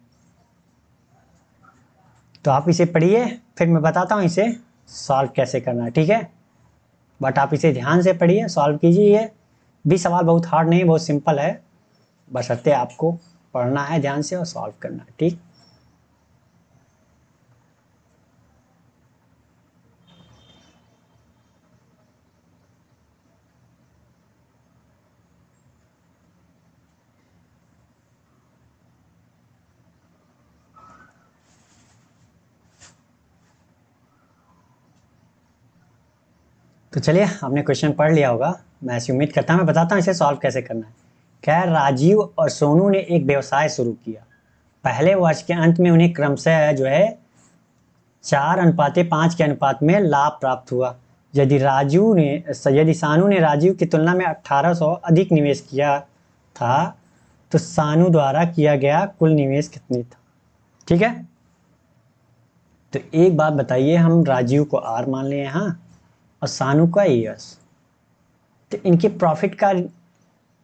तो आप इसे पढ़िए, फिर मैं बताता हूँ इसे सॉल्व कैसे करना है, ठीक है। बट आप इसे ध्यान से पढ़िए, सॉल्व कीजिए। ये भी सवाल बहुत हार्ड नहीं, बहुत सिंपल है, बशर्ते आपको पढ़ना है ध्यान से और सॉल्व करना है, ठीक। तो चलिए आपने क्वेश्चन पढ़ लिया होगा, मैं ऐसी उम्मीद करता हूँ। मैं बताता हूँ इसे सॉल्व कैसे करना है। खैर राजीव और सोनू ने एक व्यवसाय शुरू किया। पहले वर्ष के अंत में उन्हें क्रमशः जो है 4:5 के अनुपात में लाभ प्राप्त हुआ। यदि सानू ने राजीव की तुलना में 1800 अधिक निवेश किया था तो सानू द्वारा किया गया कुल निवेश कितनी था, ठीक है। तो एक बात बताइए, हम राजीव को आर मान लिए यहाँ और सानू का यस, तो इनके प्रॉफिट का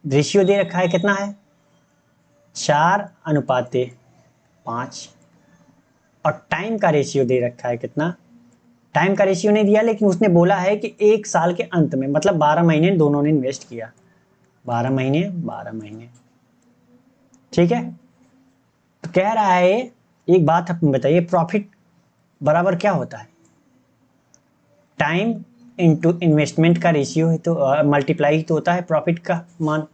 रेशियो दे रखा है कितना है 4:5, और टाइम का रेशियो दे रखा है कितना टाइम का रेशियो नहीं दिया, लेकिन उसने बोला है कि 1 साल के अंत में, मतलब 12 महीने दोनों ने इन्वेस्ट किया, 12 महीने 12 महीने, ठीक है। तो कह रहा है, एक बात आप बताइए, प्रॉफिट बराबर क्या होता है? टाइम इंटू इन्वेस्टमेंट का रेशियो है, तो मल्टीप्लाई तो होता है प्रॉफिट का मान,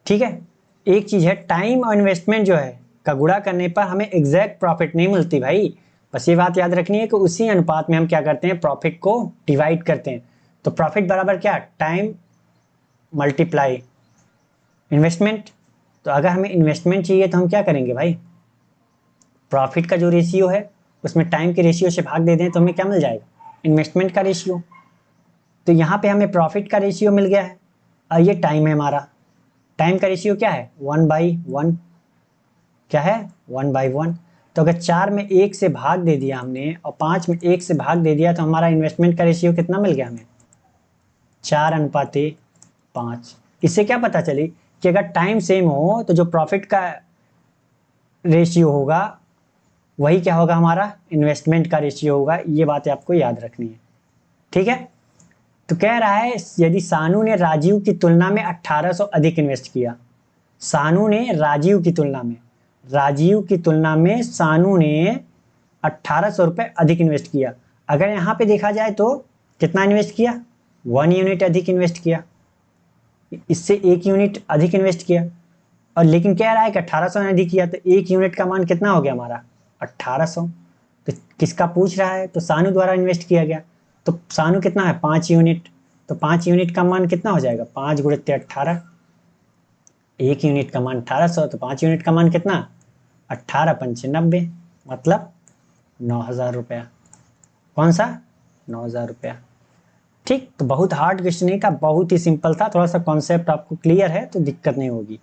ठीक है। एक चीज है, टाइम और इन्वेस्टमेंट जो है का गुणा करने पर हमें एग्जैक्ट प्रॉफिट नहीं मिलती भाई। बस ये बात याद रखनी है कि उसी अनुपात में हम क्या करते हैं, प्रॉफिट को डिवाइड करते हैं। तो प्रॉफिट बराबर क्या, टाइम मल्टीप्लाई इन्वेस्टमेंट। तो अगर हमें इन्वेस्टमेंट चाहिए तो हम क्या करेंगे भाई, प्रॉफिट का जो रेशियो है उसमें टाइम के रेशियो से भाग दे दें तो हमें क्या मिल जाएगा, इन्वेस्टमेंट का रेशियो। तो यहाँ पे हमें प्रॉफिट का रेशियो मिल गया है और ये टाइम है हमारा। टाइम का रेशियो क्या है, 1/1, क्या है 1/1। तो अगर 4 में 1 से भाग दे दिया हमने और 5 में 1 से भाग दे दिया तो हमारा इन्वेस्टमेंट का रेशियो कितना मिल गया हमें, 4:5। इससे क्या पता चली कि अगर टाइम सेम हो तो जो प्रॉफिट का रेशियो होगा वही क्या होगा, हमारा इन्वेस्टमेंट का रेशियो होगा। ये बातें आपको याद रखनी है, ठीक है। तो कह रहा है यदि सानू ने राजीव की तुलना में 1800 अधिक इन्वेस्ट किया, सानू ने राजीव की तुलना में, राजीव की तुलना में सानू ने 1800 रुपये अधिक इन्वेस्ट किया। अगर यहाँ पे देखा जाए तो कितना इन्वेस्ट किया, 1 यूनिट अधिक इन्वेस्ट किया, इससे 1 यूनिट अधिक इन्वेस्ट किया। और लेकिन कह रहा है कि 1800 ने अधिक किया, तो 1 यूनिट का मान कितना हो गया हमारा, 1800। तो किसका पूछ रहा है, तो सानू द्वारा इन्वेस्ट किया गया। तो सानू कितना है, 5 यूनिट। तो 5 यूनिट का मान कितना हो जाएगा, 5 गुणित 18। 1 यूनिट का मान 1800, तो 5 यूनिट का मान कितना, 18×5 = 90, मतलब 9000 रुपया। कौन सा, 9000 रुपया। ठीक, तो बहुत हार्ड क्वेश्चन नहीं था, बहुत ही सिंपल था। थोड़ा सा कॉन्सेप्ट आपको क्लियर है तो दिक्कत नहीं होगी।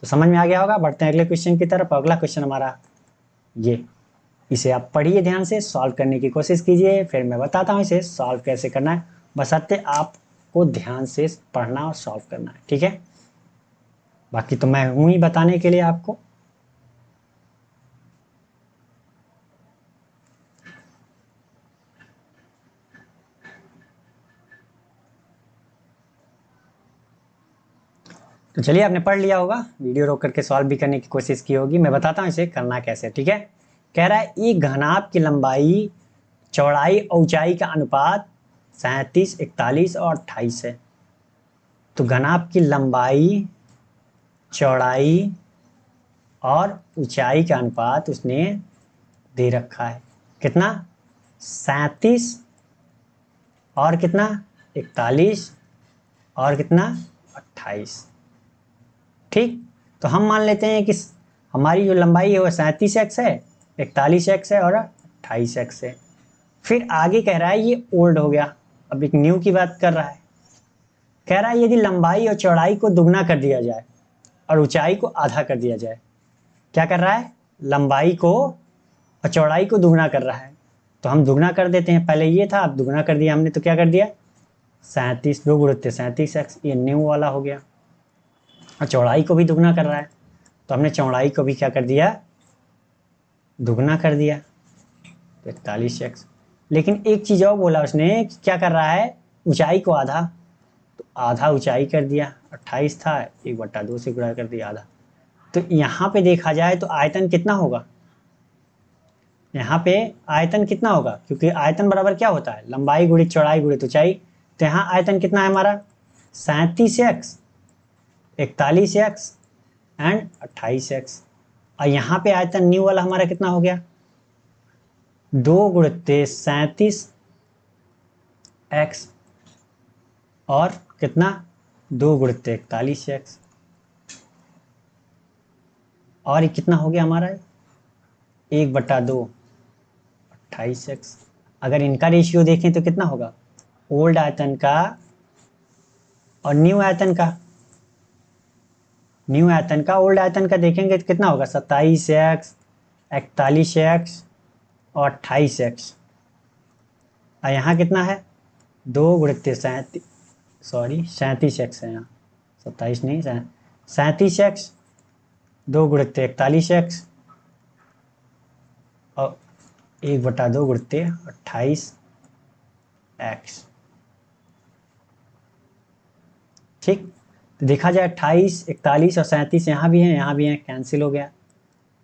तो समझ में आ गया होगा। बढ़ते हैं अगले क्वेश्चन की तरफ। अगला क्वेश्चन हमारा ये, इसे आप पढ़िए, ध्यान से सॉल्व करने की कोशिश कीजिए, फिर मैं बताता हूँ इसे सॉल्व कैसे करना है। बशर्ते आपको ध्यान से पढ़ना और सॉल्व करना है, ठीक है। बाकी तो मैं हूं ही बताने के लिए आपको। तो चलिए, आपने पढ़ लिया होगा, वीडियो रोक करके सॉल्व भी करने की कोशिश की होगी। मैं बताता हूँ इसे करना कैसे, ठीक है। कह रहा है एक घनाभ की लंबाई, चौड़ाई और ऊंचाई का अनुपात 37, 41 और 28 है। तो घनाभ की लंबाई, चौड़ाई और ऊंचाई का अनुपात उसने दे रखा है, कितना, 37 और कितना, 41 और कितना, 28। ठीक, तो हम मान लेते हैं कि हमारी जो लंबाई है वो 37x है, 41x है और 28x है। फिर आगे कह रहा है ये ओल्ड हो गया, अब एक न्यू की बात कर रहा है। कह रहा है यदि लंबाई और चौड़ाई को दुगना कर दिया जाए और ऊंचाई को आधा कर दिया जाए। क्या कर रहा है, लंबाई को और चौड़ाई को दुगना कर रहा है। तो हम दुगना कर देते हैं, पहले ये था, अब दुगना कर दिया हमने, तो क्या कर दिया, 37, 2 गुणित 37x, ये न्यू वाला हो गया। और चौड़ाई को भी दुगना कर रहा है, तो हमने चौड़ाई को भी क्या कर दिया, दुगना कर दिया, तो 41x। लेकिन एक चीज़ और बोला उसने, क्या कर रहा है, ऊंचाई को आधा, तो आधा ऊंचाई कर दिया, 28 था, 1/2 से गुणा कर दिया आधा। तो यहाँ पे देखा जाए तो आयतन कितना होगा, यहाँ पे आयतन कितना होगा, क्योंकि आयतन बराबर क्या होता है, लंबाई गुणित चौड़ाई गुणित ऊंचाई। तो यहाँ आयतन कितना है हमारा, 37x, 41x एंड 28x। और यहाँ पे आयतन न्यू वाला हमारा कितना हो गया, 2 गुणित 37x और कितना, 2 गुणित 41x, और ये कितना हो गया हमारा, 1/2, 28x। अगर इनका रेशियो देखें तो कितना होगा, ओल्ड आयतन का और न्यू आयतन का, न्यू आयतन का ओल्ड आयतन का देखेंगे तो कितना होगा, 27x, 41x और 28x। और यहाँ कितना है, 2 गुणित 37x है यहाँ, 27 नहीं, 37x, 2 गुणित 41x और 1/2 गुणित 28x। ठीक, तो देखा जाए 28, 41 और 37 यहाँ भी हैं, यहाँ भी हैं, कैंसिल हो गया।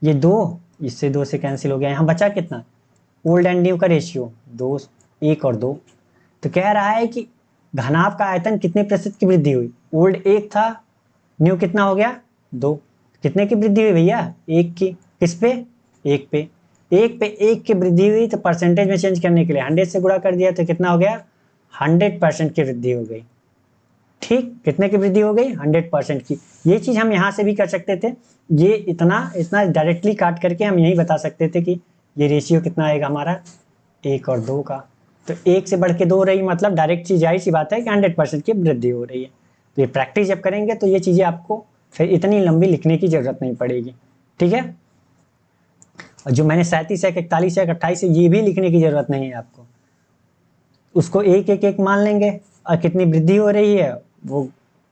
ये 2 इससे 2 से कैंसिल हो गया। यहाँ बचा कितना? ओल्ड एंड न्यू का रेशियो 2, 1 और 2। तो कह रहा है कि घनाभ का आयतन कितने प्रतिशत की वृद्धि हुई? ओल्ड 1 था, न्यू कितना हो गया? 2। कितने की वृद्धि हुई भैया? 1 की। किस पे? 1 पे। 1 पे 1 की वृद्धि हुई तो परसेंटेज में चेंज करने के लिए 100 से गुणा कर दिया तो कितना हो गया? 100% की वृद्धि हो गई। ठीक, कितने की वृद्धि हो गई? 100% की। ये चीज हम यहाँ से भी कर सकते थे। ये इतना इतना डायरेक्टली काट करके हम यही बता सकते थे कि ये रेशियो कितना आएगा हमारा? 1 और 2 का। तो 1 से बढ़ के 2 रही, मतलब डायरेक्ट चीज, जाहिर सी बात है कि 100% की वृद्धि हो रही है। तो ये प्रैक्टिस जब करेंगे तो ये चीजें आपको फिर इतनी लंबी लिखने की जरूरत नहीं पड़ेगी। ठीक है, और जो मैंने 37 है, 41 है, 28 है, ये भी लिखने की जरूरत नहीं है आपको। उसको एक एक एक मान लेंगे और कितनी वृद्धि हो रही है वो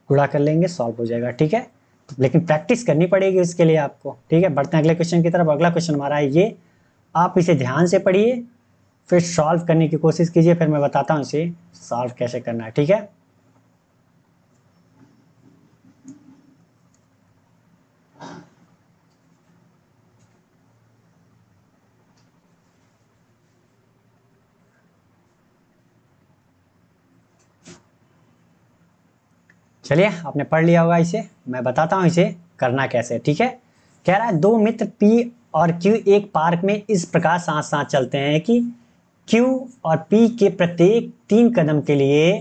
गुणा कर लेंगे, सॉल्व हो जाएगा। ठीक है, लेकिन प्रैक्टिस करनी पड़ेगी उसके लिए आपको। ठीक है, बढ़ते हैं अगले क्वेश्चन की तरफ। अगला क्वेश्चन हमारा है ये, आप इसे ध्यान से पढ़िए, फिर सॉल्व करने की कोशिश कीजिए, फिर मैं बताता हूँ इसे सॉल्व कैसे करना है। ठीक है, चलिए आपने पढ़ लिया होगा इसे, मैं बताता हूँ इसे करना कैसे। ठीक है, कह रहा है 2 मित्र P और Q एक पार्क में इस प्रकार साथ साथ चलते हैं कि Q और P के प्रत्येक 3 कदम के लिए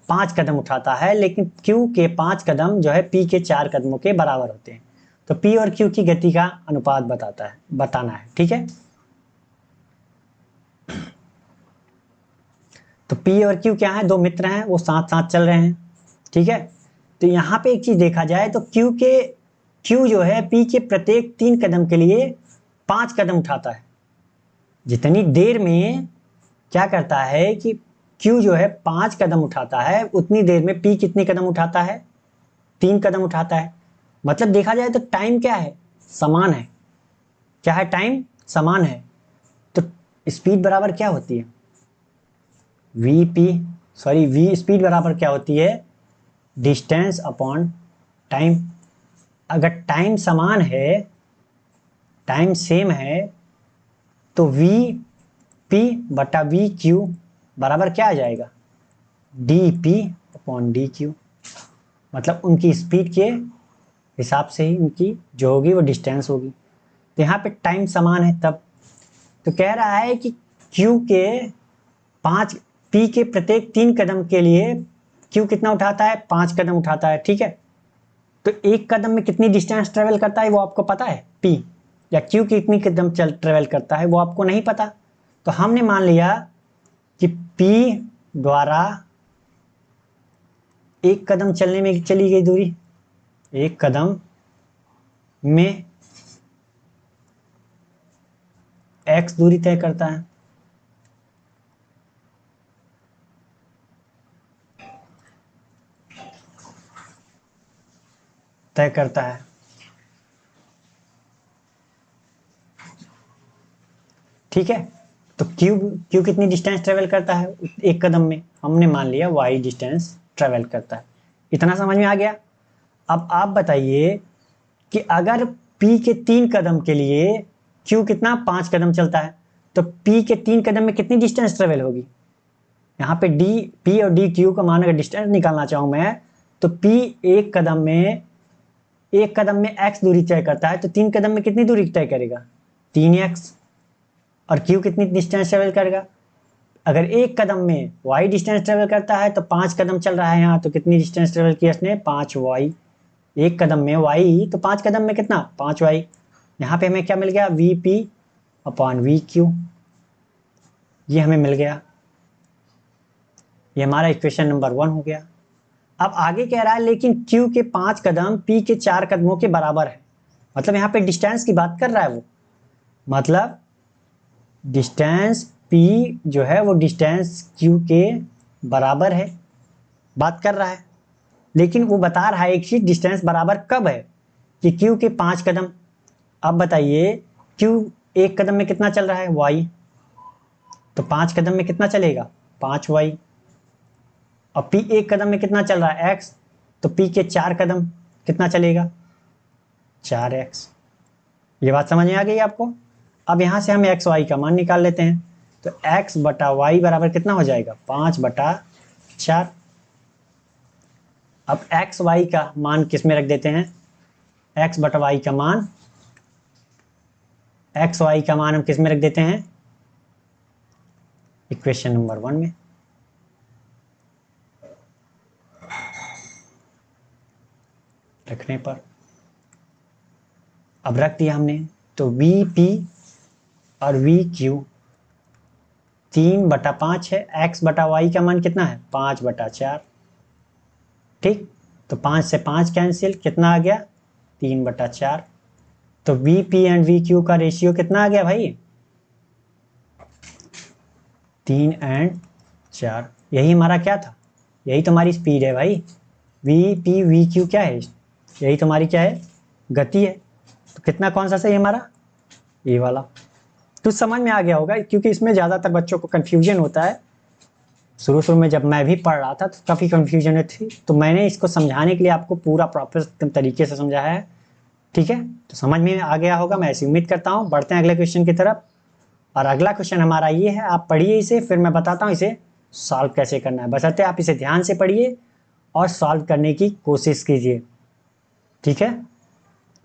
5 कदम उठाता है, लेकिन Q के 5 कदम जो है P के 4 कदमों के बराबर होते हैं। तो P और Q की गति का अनुपात बताना है। ठीक है, तो P और Q क्या है? 2 मित्र हैं, वो साथ साथ चल रहे हैं। ठीक है, तो यहाँ पे एक चीज देखा जाए तो Q जो है P के प्रत्येक 3 कदम के लिए 5 कदम उठाता है। जितनी देर में क्या करता है कि Q जो है 5 कदम उठाता है, उतनी देर में P कितने कदम उठाता है? 3 कदम उठाता है। मतलब देखा जाए तो टाइम क्या है? समान है। क्या है? टाइम समान है। तो स्पीड बराबर क्या होती है? V स्पीड बराबर क्या होती है? Distance upon time. अगर टाइम समान है, टाइम सेम है, तो वी पी बटा वी क्यू बराबर क्या आ जाएगा? D P upon D Q. मतलब उनकी स्पीड के हिसाब से ही उनकी जो होगी वो डिस्टेंस होगी। तो यहाँ पे टाइम समान है तब। तो कह रहा है कि क्यू के 5 पी के प्रत्येक 3 कदम के लिए क्यू कितना उठाता है? 5 कदम उठाता है। ठीक है, तो एक कदम में कितनी डिस्टेंस ट्रेवल करता है वो आपको पता है? P या Q कितनी कदम ट्रेवल करता है वो आपको नहीं पता। तो हमने मान लिया कि P द्वारा एक कदम चलने में चली गई दूरी, एक कदम में x दूरी तय करता है। ठीक है, तो Q कितनी डिस्टेंस ट्रेवल करता है एक कदम में? हमने मान लिया y डिस्टेंस ट्रेवल करता है। इतना समझ में आ गया? अब आप बताइए कि अगर P के 3 कदम के लिए Q कितना 5 कदम चलता है, तो P के 3 कदम में कितनी डिस्टेंस ट्रेवल होगी? यहाँ पे P और DQ का मान अगर डिस्टेंस निकालना चाहूँ मैं, तो P एक कदम में x दूरी तय करता है, तो 3 कदम में कितनी दूरी तय करेगा? 3x। और Q कितनी डिस्टेंस ट्रेवल करेगा? अगर एक कदम में y डिस्टेंस ट्रेवल करता है तो 5 कदम चल रहा है यहाँ, तो कितनी डिस्टेंस ट्रेवल किया इसने? 5y। एक कदम में y, तो 5 कदम में कितना? 5y। यहाँ पे हमें क्या मिल गया? Vp upon VQ। ये हमें मिल गया, ये हमारा इक्वेशन नंबर 1 हो गया। अब आगे कह रहा है लेकिन Q के 5 कदम P के 4 कदमों के बराबर है। मतलब यहाँ पे डिस्टेंस की बात कर रहा है वो, मतलब डिस्टेंस P जो है वो डिस्टेंस Q के बराबर है, बात कर रहा है। लेकिन वो बता रहा है एक चीज, डिस्टेंस बराबर कब है? कि Q के 5 कदम। अब बताइए Q एक कदम में कितना चल रहा है? y। तो 5 कदम में कितना चलेगा, 5y। और p 1 कदम में कितना चल रहा है, x, तो p के 4 कदम कितना चलेगा, 4x। ये बात समझ में आ गई आपको। अब यहां से हम एक्स वाई का मान निकाल लेते हैं। तो x बटा वाई बराबर कितना हो जाएगा, 5/4। अब एक्स वाई का मान किस में रख देते हैं, एक्स बटा वाई का मान, एक्स वाई का मान हम किस में रख देते हैं, इक्वेशन नंबर 1 में। रखने पर अब रख दिया हमने, तो वी पी और वी क्यू 3/5 है। एक्स बटा वाई का मान कितना है, 5/4। ठीक, तो 5 से 5 कैंसिल, कितना आ गया, 3/4। तो V P and we Q का रेशियो कितना आ गया भाई, 3:4। यही हमारा क्या था, यही तुम्हारी स्पीड है भाई। वी पी वी क्यू क्या है, यही तुम्हारी क्या है, गति है। तो कितना कौन सा सही हमारा, ये वाला। तो समझ में आ गया होगा, क्योंकि इसमें ज़्यादातर बच्चों को कन्फ्यूजन होता है। शुरू शुरू में जब मैं भी पढ़ रहा था तो काफ़ी कन्फ्यूजन थी, तो मैंने इसको समझाने के लिए आपको पूरा प्रॉपर तरीके से समझाया है। ठीक है, तो समझ में आ गया होगा, मैं ऐसी उम्मीद करता हूँ। बढ़ते हैं अगले क्वेश्चन की तरफ। और अगला क्वेश्चन हमारा ये है, आप पढ़िए इसे, फिर मैं बताता हूँ इसे सॉल्व कैसे करना है। बशर्ते आप इसे ध्यान से पढ़िए और सॉल्व करने की कोशिश कीजिए। ठीक है,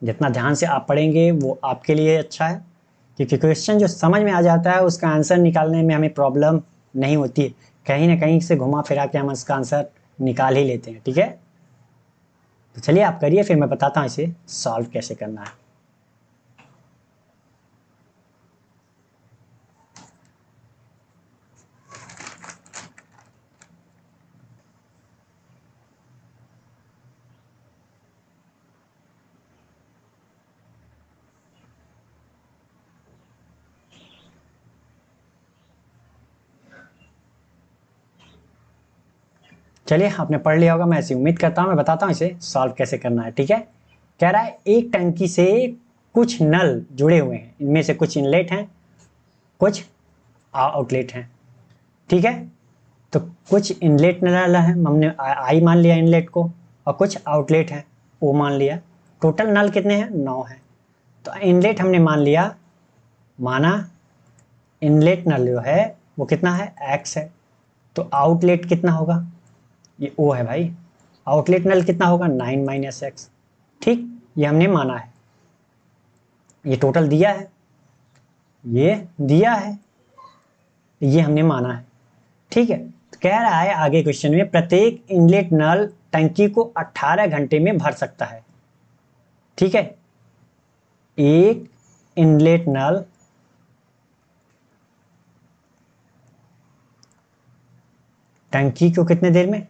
जितना ध्यान से आप पढ़ेंगे वो आपके लिए अच्छा है, क्योंकि क्वेश्चन जो समझ में आ जाता है उसका आंसर निकालने में हमें प्रॉब्लम नहीं होती है। कहीं ना कहीं से घुमा फिरा के हम उसका आंसर निकाल ही लेते हैं। ठीक है, तो चलिए आप करिए, फिर मैं बताता हूँ इसे सॉल्व कैसे करना है। चलिए, आपने पढ़ लिया होगा, मैं ऐसी उम्मीद करता हूँ। मैं बताता हूँ इसे सॉल्व कैसे करना है। ठीक है, कह रहा है एक टंकी से कुछ नल जुड़े हुए हैं, इनमें से कुछ इनलेट हैं, कुछ आउटलेट हैं। ठीक है, तो कुछ इनलेट नल है, हमने आई मान लिया इनलेट को, और कुछ आउटलेट है, ओ मान लिया। टोटल नल कितने हैं, 9 हैं। तो इनलेट हमने मान लिया, माना इनलेट नल जो है वो कितना है, एक्स है। तो आउटलेट कितना होगा, ये ओ है भाई। आउटलेट नल कितना होगा, 9 - x। ठीक, ये हमने माना है, ये टोटल दिया है, ये दिया है, ये हमने माना है। ठीक है, तो कह रहा है आगे क्वेश्चन में, प्रत्येक इनलेट नल टंकी को 18 घंटे में भर सकता है। ठीक है, एक इनलेट नल टंकी को कितने देर में,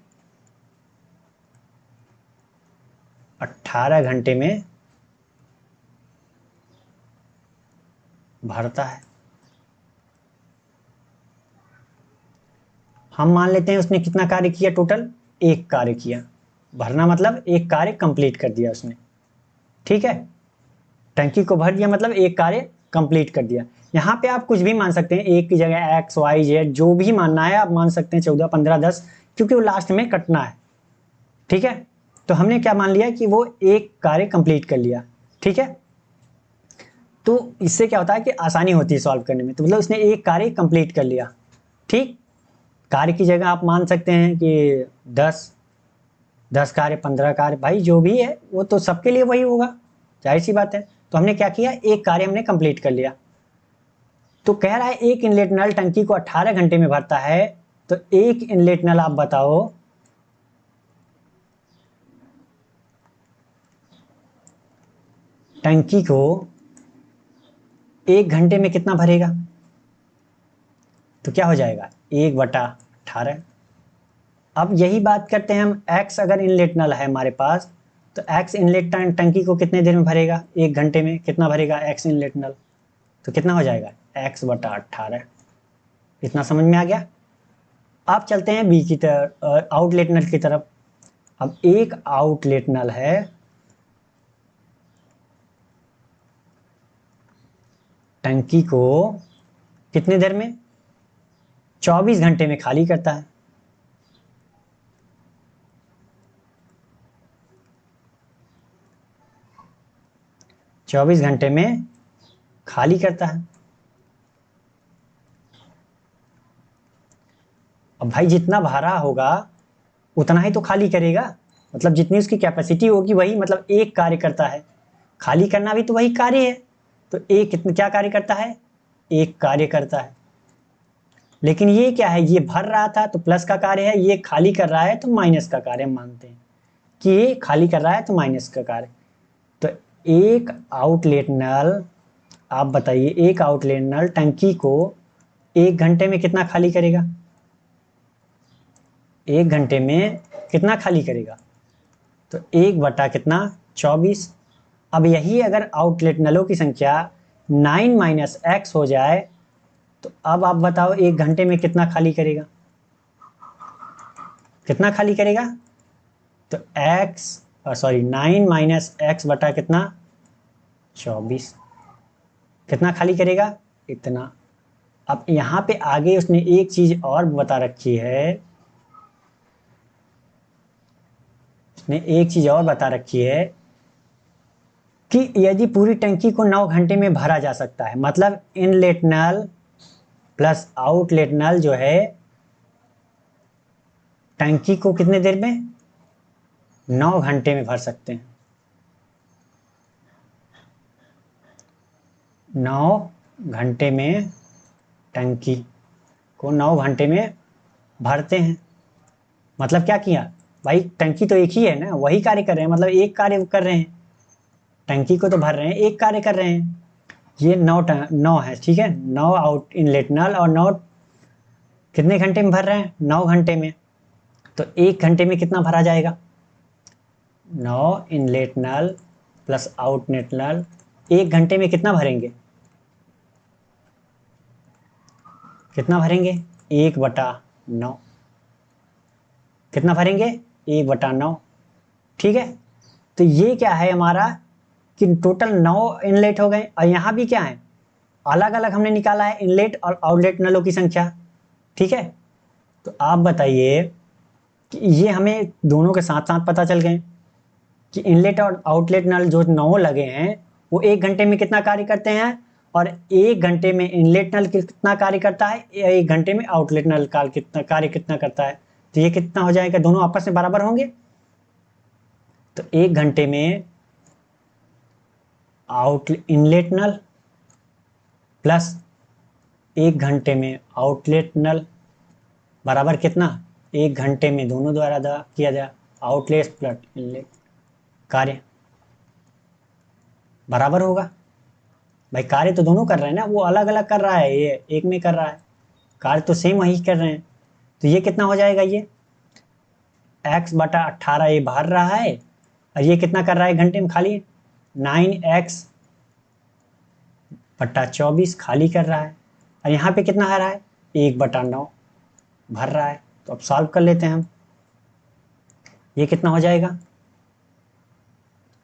18 घंटे में भरता है। हम मान लेते हैं उसने कितना कार्य किया, टोटल एक कार्य किया। भरना मतलब एक कार्य कंप्लीट कर दिया उसने। ठीक है, टंकी को भर दिया मतलब एक कार्य कंप्लीट कर दिया। यहाँ पे आप कुछ भी मान सकते हैं, एक की जगह एक्स वाई जेड जो भी मानना है आप मान सकते हैं, 14 15 10, क्योंकि वो लास्ट में कटना है। ठीक है, तो हमने क्या मान लिया कि वो एक कार्य कंप्लीट कर लिया। ठीक है, तो इससे क्या होता है कि आसानी होती है सॉल्व करने में। तो मतलब उसने एक कार्य कंप्लीट कर लिया। ठीक, कार्य की जगह आप मान सकते हैं कि 10 कार्य, 15 कार्य, भाई जो भी है वो तो सबके लिए वही होगा, जाहिर सी बात है। तो हमने क्या किया, एक कार्य हमने कंप्लीट कर लिया। तो कह रहा है एक इनलेट नल टंकी को 18 घंटे में भरता है। तो एक इनलेट नल आप बताओ टंकी को 1 घंटे में कितना भरेगा, तो क्या हो जाएगा, 1/18। अब यही बात करते हैं हम, x अगर इनलेट नल है हमारे पास, तो x इनलेट टंकी को कितने देर में भरेगा, 1 घंटे में कितना भरेगा x इनलेट नल, तो कितना हो जाएगा, x/18। इतना समझ में आ गया। आप चलते हैं बी की तरफ, आउटलेट नल की तरफ। अब एक आउटलेट नल है, टंकी को कितने देर में, 24 घंटे में खाली करता है। चौबीस घंटे में खाली करता है। अब भाई जितना भरा होगा उतना ही तो खाली करेगा, मतलब जितनी उसकी कैपेसिटी होगी वही, मतलब एक कार्य करता है। खाली करना भी तो वही कार्य है, तो एक कितना क्या कार्य करता है, एक कार्य करता है। लेकिन ये क्या है, ये भर रहा था तो प्लस का कार्य है, ये खाली कर रहा है तो माइनस का कार्य मानते हैं कि ये खाली कर रहा है तो माइनस का कार्य। तो एक आउटलेट नल, आप बताइए एक आउटलेट नल टंकी को 1 घंटे में कितना खाली करेगा, 1 घंटे में कितना खाली करेगा, तो 1 बटा कितना 24। अब यही अगर आउटलेट नलों की संख्या 9 माइनस एक्स हो जाए तो अब आप बताओ 1 घंटे में कितना खाली करेगा, कितना खाली करेगा, तो एक्स सॉरी 9 माइनस एक्स बटा कितना 24, कितना खाली करेगा इतना। अब यहाँ पे आगे उसने एक चीज और बता रखी है, उसने एक चीज और बता रखी है कि यदि पूरी टंकी को 9 घंटे में भरा जा सकता है, मतलब इनलेट नल प्लस आउटलेट नल जो है टंकी को कितने देर में 9 घंटे में भर सकते हैं। 9 घंटे में टंकी को 9 घंटे में भरते हैं। मतलब क्या किया भाई, टंकी तो एक ही है ना, वही कार्य कर रहे हैं, मतलब एक कार्य कर रहे हैं, टंकी को तो भर रहे हैं, एक कार्य कर रहे हैं। ये 9 है, ठीक है, 9 आउट इनलेट नल और 9 कितने घंटे में भर रहे हैं, 9 घंटे में। तो 1 घंटे में कितना भरा जाएगा, 9 इनलेट नल प्लस आउटलेट नल 1 घंटे में कितना भरेंगे, कितना भरेंगे 1/9, कितना भरेंगे 1/9, ठीक है। तो ये क्या है हमारा कि टोटल 9 इनलेट हो गए, और यहाँ भी क्या है अलग अलग हमने निकाला है इनलेट और आउटलेट नलों की संख्या, ठीक है। तो आप बताइए कि ये हमें दोनों के साथ साथ पता चल गए कि इनलेट और आउटलेट नल जो 9 लगे हैं वो 1 घंटे में कितना कार्य करते हैं, और 1 घंटे में इनलेट नल कितना कार्य करता है, 1 घंटे में आउटलेट नल कितना करता है। तो ये कितना हो जाएगा, दोनों आपस में बराबर होंगे। तो 1 घंटे में इनलेट नल प्लस 1 घंटे में आउटलेट नल बराबर कितना, 1 घंटे में दोनों द्वारा किया जाए आउटलेट प्लस इनलेट कार्य बराबर होगा। भाई कार्य तो दोनों कर रहे हैं ना, वो अलग अलग कर रहा है, ये एक में कर रहा है, कार्य तो सेम वही कर रहे हैं। तो ये कितना हो जाएगा, ये x/18 ये भर रहा है, और ये कितना कर रहा है घंटे में खाली 9x/24 खाली कर रहा है, और यहाँ पे कितना आ रहा है 1/9 भर रहा है। तो अब सॉल्व कर लेते हैं हम, ये कितना हो जाएगा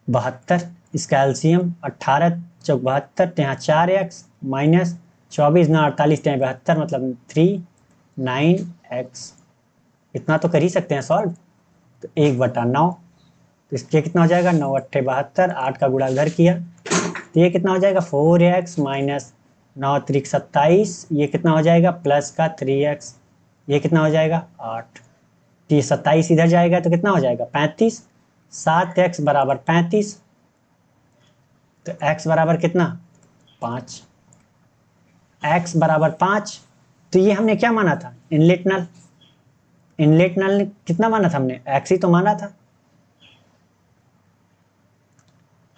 72, इसका एलसीएम 18 चौक 72, तो यहाँ 4x माइनस 24 ना 48 72, मतलब 39x, इतना तो कर ही सकते हैं सॉल्व। तो 1/9, तो इसके कितना हो जाएगा 9 × 72, 8 का गुणा उधर किया, तो ये कितना हो जाएगा 4x माइनस 9 × 3 = 27, ये कितना हो जाएगा प्लस का 3x, ये कितना हो जाएगा 8, ये 27 इधर जाएगा तो कितना हो जाएगा 35, 7x बराबर 35, तो x बराबर कितना 5, x बराबर 5। तो ये हमने क्या माना था इनलेट नल, इनलेट नल कितना माना था हमने, x ही तो माना था।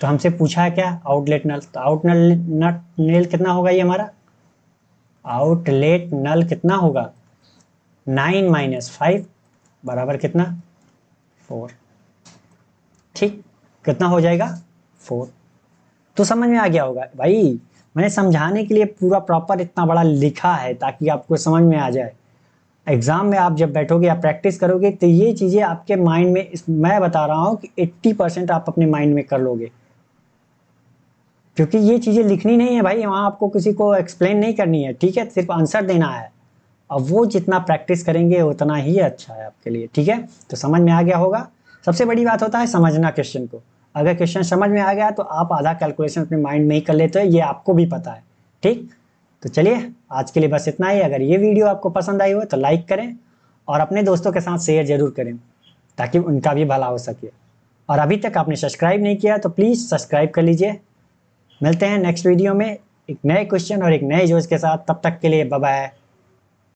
तो हमसे पूछा है क्या आउटलेट नल, तो आउटलेट नल कितना होगा, ये हमारा आउटलेट नल कितना होगा 9 - 5 बराबर कितना 4, ठीक, कितना हो जाएगा 4। तो समझ में आ गया होगा भाई, मैंने समझाने के लिए पूरा प्रॉपर इतना बड़ा लिखा है ताकि आपको समझ में आ जाए। एग्जाम में आप जब बैठोगे या प्रैक्टिस करोगे तो ये चीज़ें आपके माइंड में, मैं बता रहा हूँ कि 80% आप अपने माइंड में कर लोगे, क्योंकि ये चीज़ें लिखनी नहीं है भाई, वहाँ आपको किसी को एक्सप्लेन नहीं करनी है, ठीक है, सिर्फ आंसर देना है। अब वो जितना प्रैक्टिस करेंगे उतना ही अच्छा है आपके लिए, ठीक है। तो समझ में आ गया होगा। सबसे बड़ी बात होता है समझना क्वेश्चन को। अगर क्वेश्चन समझ में आ गया तो आप आधा कैलकुलेशन अपने माइंड में ही कर लेते हो, ये आपको भी पता है, ठीक। तो चलिए आज के लिए बस इतना ही। अगर ये वीडियो आपको पसंद आई हो तो लाइक करें और अपने दोस्तों के साथ शेयर जरूर करें ताकि उनका भी भला हो सके। और अभी तक आपने सब्सक्राइब नहीं किया तो प्लीज़ सब्सक्राइब कर लीजिए। मिलते हैं नेक्स्ट वीडियो में एक नए क्वेश्चन और एक नए जोश के साथ। तब तक के लिए बाय बाय।